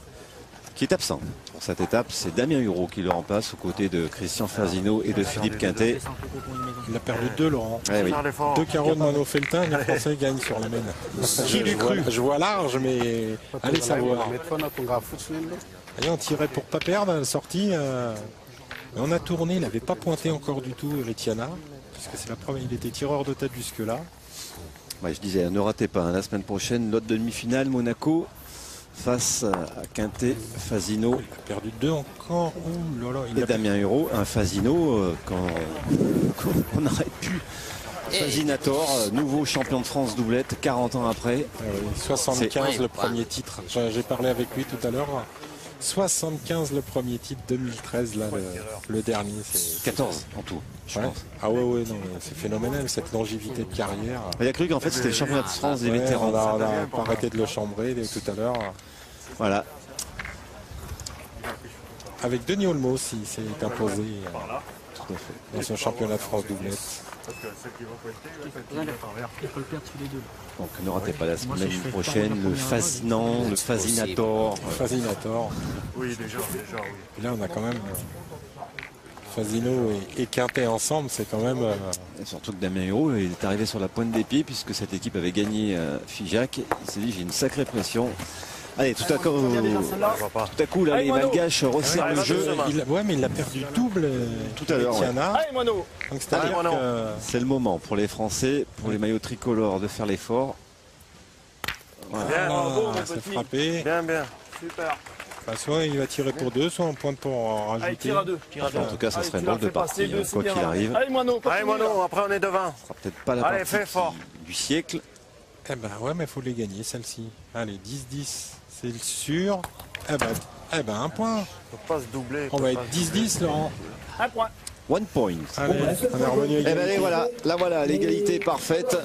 qui est absent pour cette étape. C'est Damien Hureau qui le remplace aux côtés de Christian Fasino et de Philippe Quintet. Il a perdu 2, Laurent. Eh oui. 2 carreaux de Mano Feltin, les Français gagnent sur la mène. Qui l'eût cru? Je vois large, mais allez savoir. Allez, on tirait pour pas perdre à la sortie. Mais on a tourné, il n'avait pas pointé encore du tout Retiana, puisque c'est la première, il était tireur de tête jusque-là. Ouais, je disais, ne ratez pas, hein, la semaine prochaine, l'autre demi-finale, Monaco face à Quintet, Fasino. Il a perdu 2 encore. Ouh là là, et Damien Hureau, un Fasino quand on aurait pu. Fasinator, nouveau champion de France doublette, 40 ans après. 75 le premier titre. J'ai parlé avec lui tout à l'heure. 75 le premier titre, 2013 là le dernier. C'est 14 en tout, je pense. Ah ouais, non, c'est phénoménal cette longévité de carrière. Il a cru qu'en fait c'était le championnat de France des vétérans. On n'a pas arrêté de le chambrer tout à l'heure. Voilà. Avec Denis Olmos, il s'est imposé dans ce championnat de France doublette. Donc ne ratez pas la semaine prochaine le Fascinant, le Fasinator. Fasinator. Oui, déjà, oui. Et là on a quand même Fasino et Quintet ensemble, c'est quand même... Et surtout que Damien Hureau est arrivé sur la pointe des pieds puisque cette équipe avait gagné Figeac. Il s'est dit j'ai une sacrée pression. Allez, tout à coup, là, les Malgaches resserrent le jeu. Ouais, mais il a perdu double tout à l'heure. C'est le moment pour les Français, pour les maillots tricolores, de faire l'effort. Voilà. C'est frappé. Bien. Super. Soit il va tirer pour 2, soit on pointe pour en rajouter. Allez, tire à 2. En tout cas, ça serait une drôle de partie, quoi qu'il arrive. Allez, Moineau, après on est devant. Ce sera peut-être pas la partie du siècle. Eh ben ouais, mais il faut les gagner, celle-ci. Allez, 10-10. C'est sûr. Eh ben, un point. Faut pas se doubler. On va être 10-10, Laurent. Un point. 1 point. Allez, on est revenu à égalité. Et voilà, là voilà, l'égalité parfaite.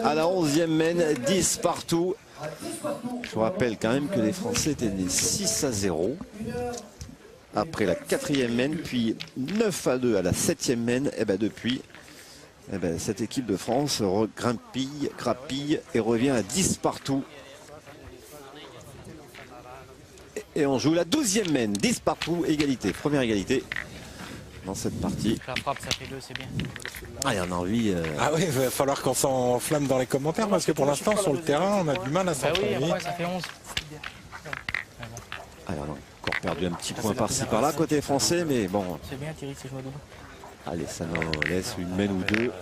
À la 11e mène, 10 partout. Je vous rappelle quand même que les Français étaient nés 6-0. Après la 4e mène, puis 9-2 à la 7e mène. Et ben depuis, cette équipe de France grappille et revient à 10 partout. Et on joue la 12e mène, 10 partout, égalité, première égalité dans cette partie. La frappe, ça fait 2, c'est bien. Ah, il y en a envie. Ah oui, il va falloir qu'on s'enflamme dans les commentaires parce que pour l'instant, sur le terrain, on a du mal à s'enflammer. Oui, après, ça fait 11. Alors, on a encore perdu un petit point par-ci par-là côté français, mais bon. C'est bien, Thierry, c'est joué à double. Allez, ça nous laisse une mène ou deux.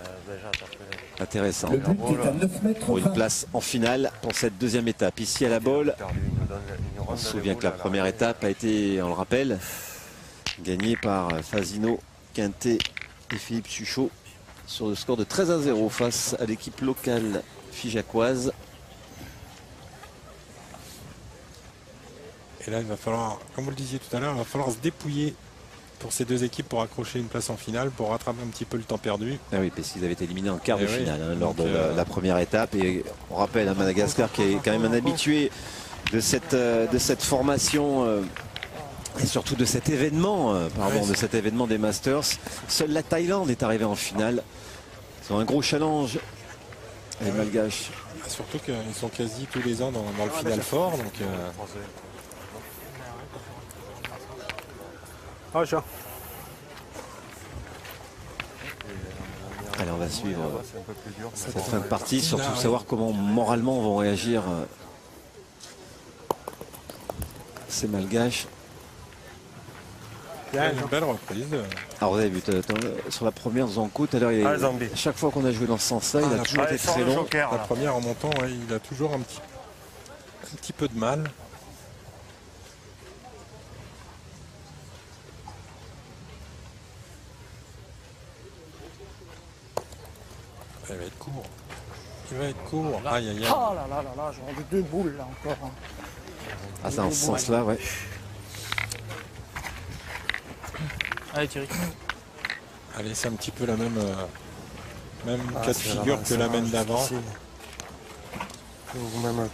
Intéressant. Pour une place en finale pour cette deuxième étape. Ici à la Baule, on se souvient que la première étape a été, on le rappelle, gagnée par Fasino, Quintet et Philippe Suchot sur le score de 13-0 face à l'équipe locale figeacoise. Et là, il va falloir, comme vous le disiez tout à l'heure, il va falloir se dépouiller pour ces deux équipes pour accrocher une place en finale, pour rattraper un petit peu le temps perdu. Ah oui, parce qu'ils avaient été éliminés en quart de finale lors de la première étape. Et on rappelle à Madagascar qui est quand même un habitué de cette formation et surtout de cet événement, de cet événement des Masters. Seule la Thaïlande est arrivée en finale. Ils ont un gros challenge, les Malgaches. Surtout qu'ils sont quasi tous les ans dans le final fort. Donc, Allez, on va suivre cette fin de partie, surtout savoir comment moralement vont réagir ces Malgaches. une belle reprise. Alors vous avez vu, sur la première Zanko, tout à l'heure, à chaque fois qu'on a joué dans ce sens-là, il a toujours été très long. La première en montant, il a toujours un petit peu de mal. Il va être court. Il va être court. Aïe, aïe, aïe. Oh là là là là, j'ai rendu 2 boules là encore. Ah, c'est dans ce sens-là, ouais. Allez Thierry. Allez, c'est un petit peu la même, cas de figure que la main d'avant.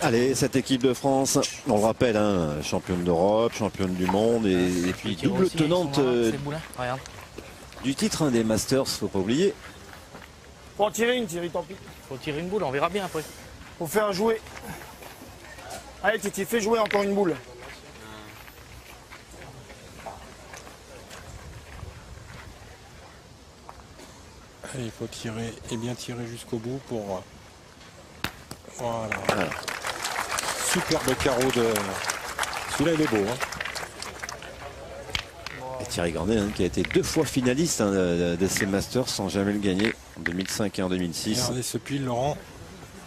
Allez, cette équipe de France, on le rappelle, hein, championne d'Europe, championne du monde et puis double tenante du titre hein, des Masters, faut pas oublier. Faut en tirer une, Thierry, tant pis. Faut tirer une boule, on verra bien après. Faut faire jouer. Allez, Titi, fais jouer encore une boule. Allez, il faut tirer et bien tirer jusqu'au bout pour... Voilà. Superbe carreau de... Celui-là, il est beau. Hein. Et Thierry Grandet, hein, qui a été 2 fois finaliste hein, de ces Masters sans jamais le gagner, en 2005 et en 2006. Regardez ce pile, Laurent.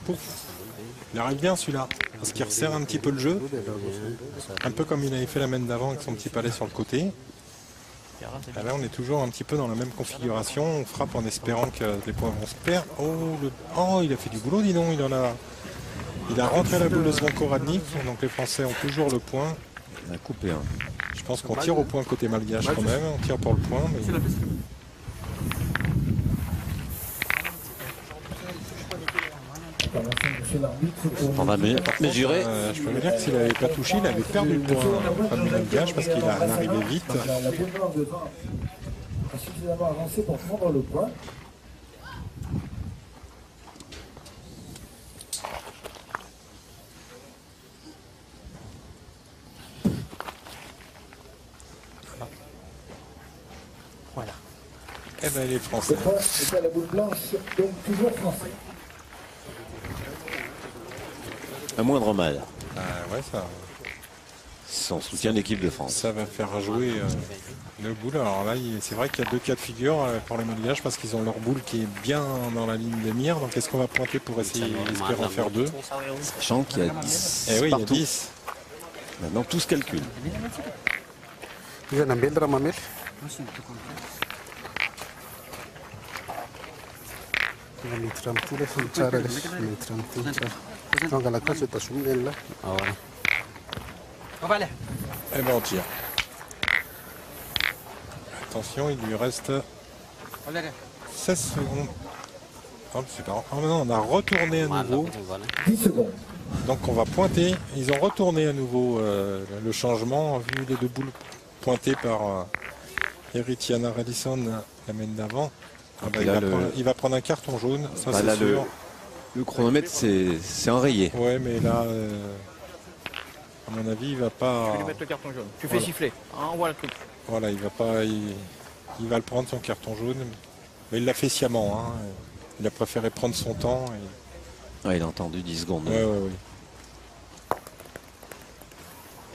Pouf. Il arrive bien celui-là, parce qu'il resserre un petit peu le jeu. Un peu comme il avait fait la main d'avant avec son petit palais sur le côté. Et là, on est toujours un petit peu dans la même configuration. On frappe en espérant que les points vont se perdre. Oh, il a fait du boulot, dis donc. Il a rentré la boule de Zvonko Radnik. Donc les Français ont toujours le point. Il a coupé un. Je pense qu'on tire au point côté malgache quand même. On tire pour le point. Mais... On va mesurer. Je peux vous dire que s'il n'avait pas touché, il avait perdu le point du malgache parce qu'il arrivait vite. La demeure de vent a suffisamment avancé pour prendre le point. Voilà. Eh ben les Français. Le point est à la boule blanche, donc toujours français. Un moindre mal. Ouais, ça. Sans soutien de l'équipe de France. Ça va faire jouer le boule. Alors là, c'est vrai qu'il y a 2 cas de figure pour les malgaches parce qu'ils ont leur boule qui est bien dans la ligne de mire. Donc est-ce qu'on va pointer pour essayer d'espérer en faire 2? Sachant qu'il y a 10. Eh oui, partout. il y a 10. Maintenant, tout se calcule. Eh ben on tire. Attention, il lui reste 16 secondes. Oh, c'est pas... oh, non, on a retourné à nouveau. 10 secondes. Donc on va pointer. Ils ont retourné à nouveau le changement, vu les 2 boules pointées par Eritiana Radisson la main d'avant. Ah bah, il va prendre un carton jaune, ça c'est sûr. Le chronomètre c'est enrayé. Ouais, mais là, à mon avis, il va pas... Tu peux lui mettre le carton jaune. Tu fais siffler. Ah, on voit le truc. Voilà, il va pas... Il va le prendre son carton jaune. Mais il l'a fait sciemment. Hein. Il a préféré prendre son temps. Et... Ouais, il a entendu 10 secondes. Ouais.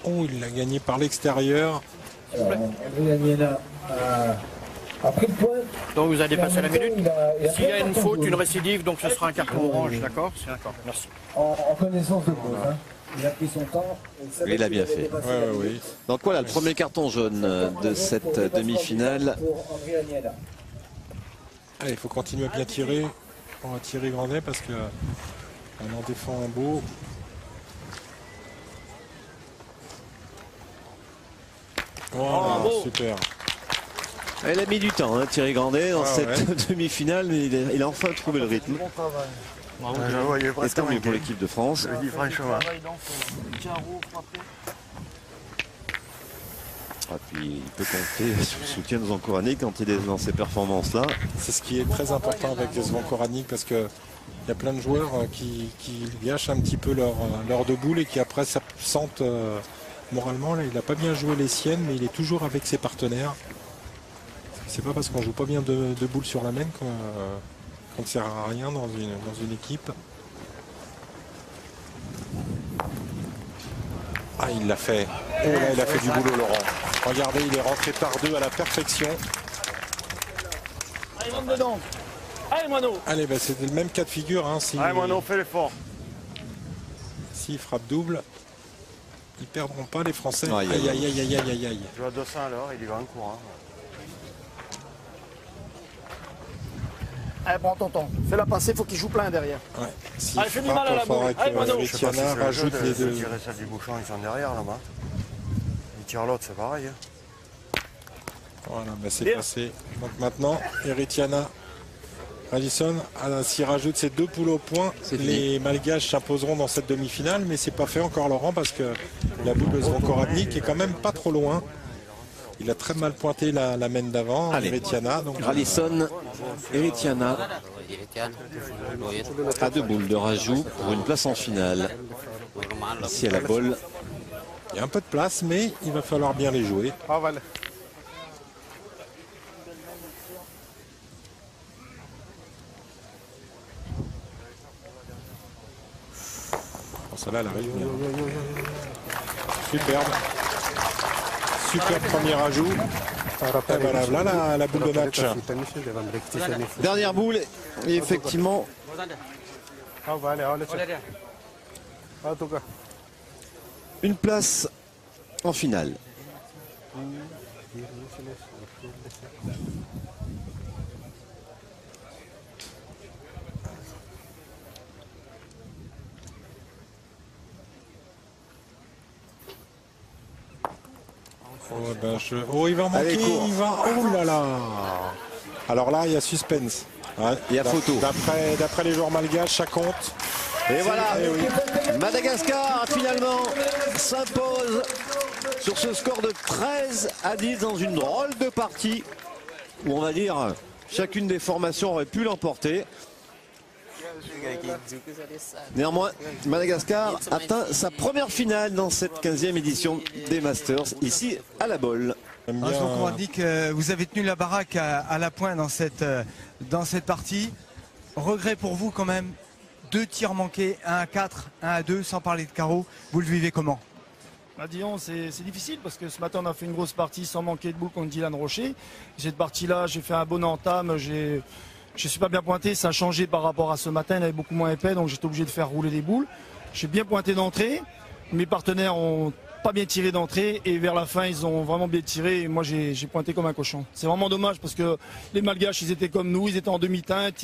Oh, il l'a gagné par l'extérieur. André Aniela a pris le point. Donc vous avez dépassé la minute. S'il y a une faute, une récidive, donc ce sera un carton orange, d'accord? C'est d'accord, merci. En connaissance de cause. Hein. Il a pris son temps. Il a bien fait. Oui. Donc voilà, le premier carton jaune de cette demi-finale. Allez, il faut continuer à bien tirer. On va tirer Grandet parce que on en défend un beau. Voilà, super. Il a mis du temps, hein, Thierry Grandet, dans cette demi-finale, mais il a enfin trouvé le rythme. Et tant mieux pour l'équipe de France. Je dis franchement. Et puis il peut compter sur le soutien de Zvonko Radnik quand il est dans ces performances-là. C'est ce qui est très important avec Zvonko Radnik parce que il y a plein de joueurs qui gâchent un petit peu leur de boule et qui après ça sentent moralement. Là, il n'a pas bien joué les siennes, mais il est toujours avec ses partenaires. C'est pas parce qu'on joue pas bien de boules sur la main qu'on ne sert à rien dans une équipe. Ah, il l'a fait. Oh là, il a fait du boulot, Laurent. Regardez, il est rentré par 2 à la perfection. Allez, monte dedans. Allez, Moineau. Allez, bah, c'était le même cas de figure. Hein, Allez, Moineau, fais l'effort. S'il frappe double, ils perdront pas les Français. Aïe. Aïe. Je joue à 200 à l'heure, il y va en courant. Allez, prends ton temps. Fais-la passer, faut qu'il joue plein derrière. Ouais. Allez, fais du mal à la boule. Allez, Moineau. Ritiana rajoute les 2. Tirer celle du bouchon, ils sont derrière là-bas. Il tire l'autre, c'est pareil. Hein. Voilà, bah c'est passé. Donc maintenant, Eritiana Allison, s'y rajoute ces 2 poules au point. Les Malgaches s'imposeront dans cette demi-finale, mais c'est pas fait encore, Laurent, parce que la boule de Zvonkoradnik est quand même pas trop loin. Il a très mal pointé la main d'avant, Eritiana. Allison, Eritiana à 2 boules de rajout pour une place en finale. Ici à la bolle. Il y a un peu de place, mais il va falloir bien les jouer. Ah, voilà. Celle-là, elle arrive bien. Superbe. Super premier ajout. Et voilà la boule de match. Dernière boule, et effectivement, une place en finale. Oh, il va en manquer, il va. Oh là là. Alors là, il y a suspense. Ouais, il y a photo. D'après les joueurs malgaches, ça compte. Et voilà, Madagascar finalement s'impose sur ce score de 13-10 dans une drôle de partie où on va dire chacune des formations aurait pu l'emporter. Néanmoins, Madagascar atteint sa première finale dans cette 15e édition des Masters, ici à la bolle. On dit que vous avez tenu la baraque à la pointe dans cette partie. Regret pour vous quand même, 2 tirs manqués, 1 à 4, 1 à 2, sans parler de carreau. Vous le vivez comment? Bah disons, c'est difficile parce que ce matin on a fait une grosse partie sans manquer de boules contre Dylan Rocher. Cette partie-là, j'ai fait un bon entame, je ne suis pas bien pointé, ça a changé par rapport à ce matin, il avait beaucoup moins épais, donc j'étais obligé de faire rouler des boules. J'ai bien pointé d'entrée, mes partenaires ont pas bien tiré d'entrée et vers la fin ils ont vraiment bien tiré et moi j'ai pointé comme un cochon. C'est vraiment dommage parce que les Malgaches ils étaient comme nous, ils étaient en demi-teinte,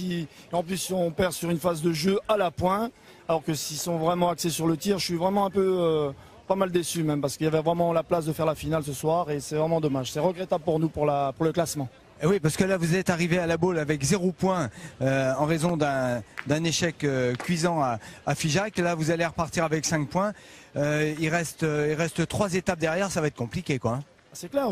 en plus on perd sur une phase de jeu à la pointe, alors que s'ils sont vraiment axés sur le tir, je suis vraiment un peu pas mal déçu même parce qu'il y avait vraiment la place de faire la finale ce soir et c'est vraiment dommage. C'est regrettable pour nous pour le classement. Et oui, parce que là, vous êtes arrivé à la boule avec 0 point en raison d'un échec cuisant à Figeac. Là, vous allez repartir avec 5 points. Il reste 3 étapes derrière, ça va être compliqué, quoi. Hein. C'est clair,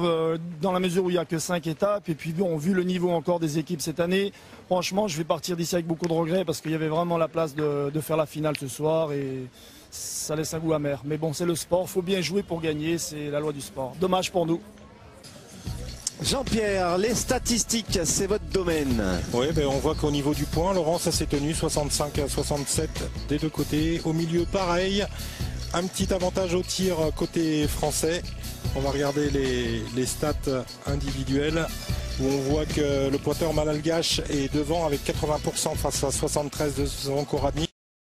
dans la mesure où il n'y a que 5 étapes, et puis bon, vu le niveau encore des équipes cette année, franchement, je vais partir d'ici avec beaucoup de regrets parce qu'il y avait vraiment la place de faire la finale ce soir et ça laisse un goût amer. Mais bon, c'est le sport, il faut bien jouer pour gagner, c'est la loi du sport. Dommage pour nous. Jean-Pierre, les statistiques, c'est votre domaine. Oui, on voit qu'au niveau du point, Laurent, ça s'est tenu 65 à 67 des deux côtés. Au milieu, pareil. Un petit avantage au tir côté français. On va regarder les stats individuelles où on voit que le pointeur malgache est devant avec 80% face à 73 de Zvonkoradnik.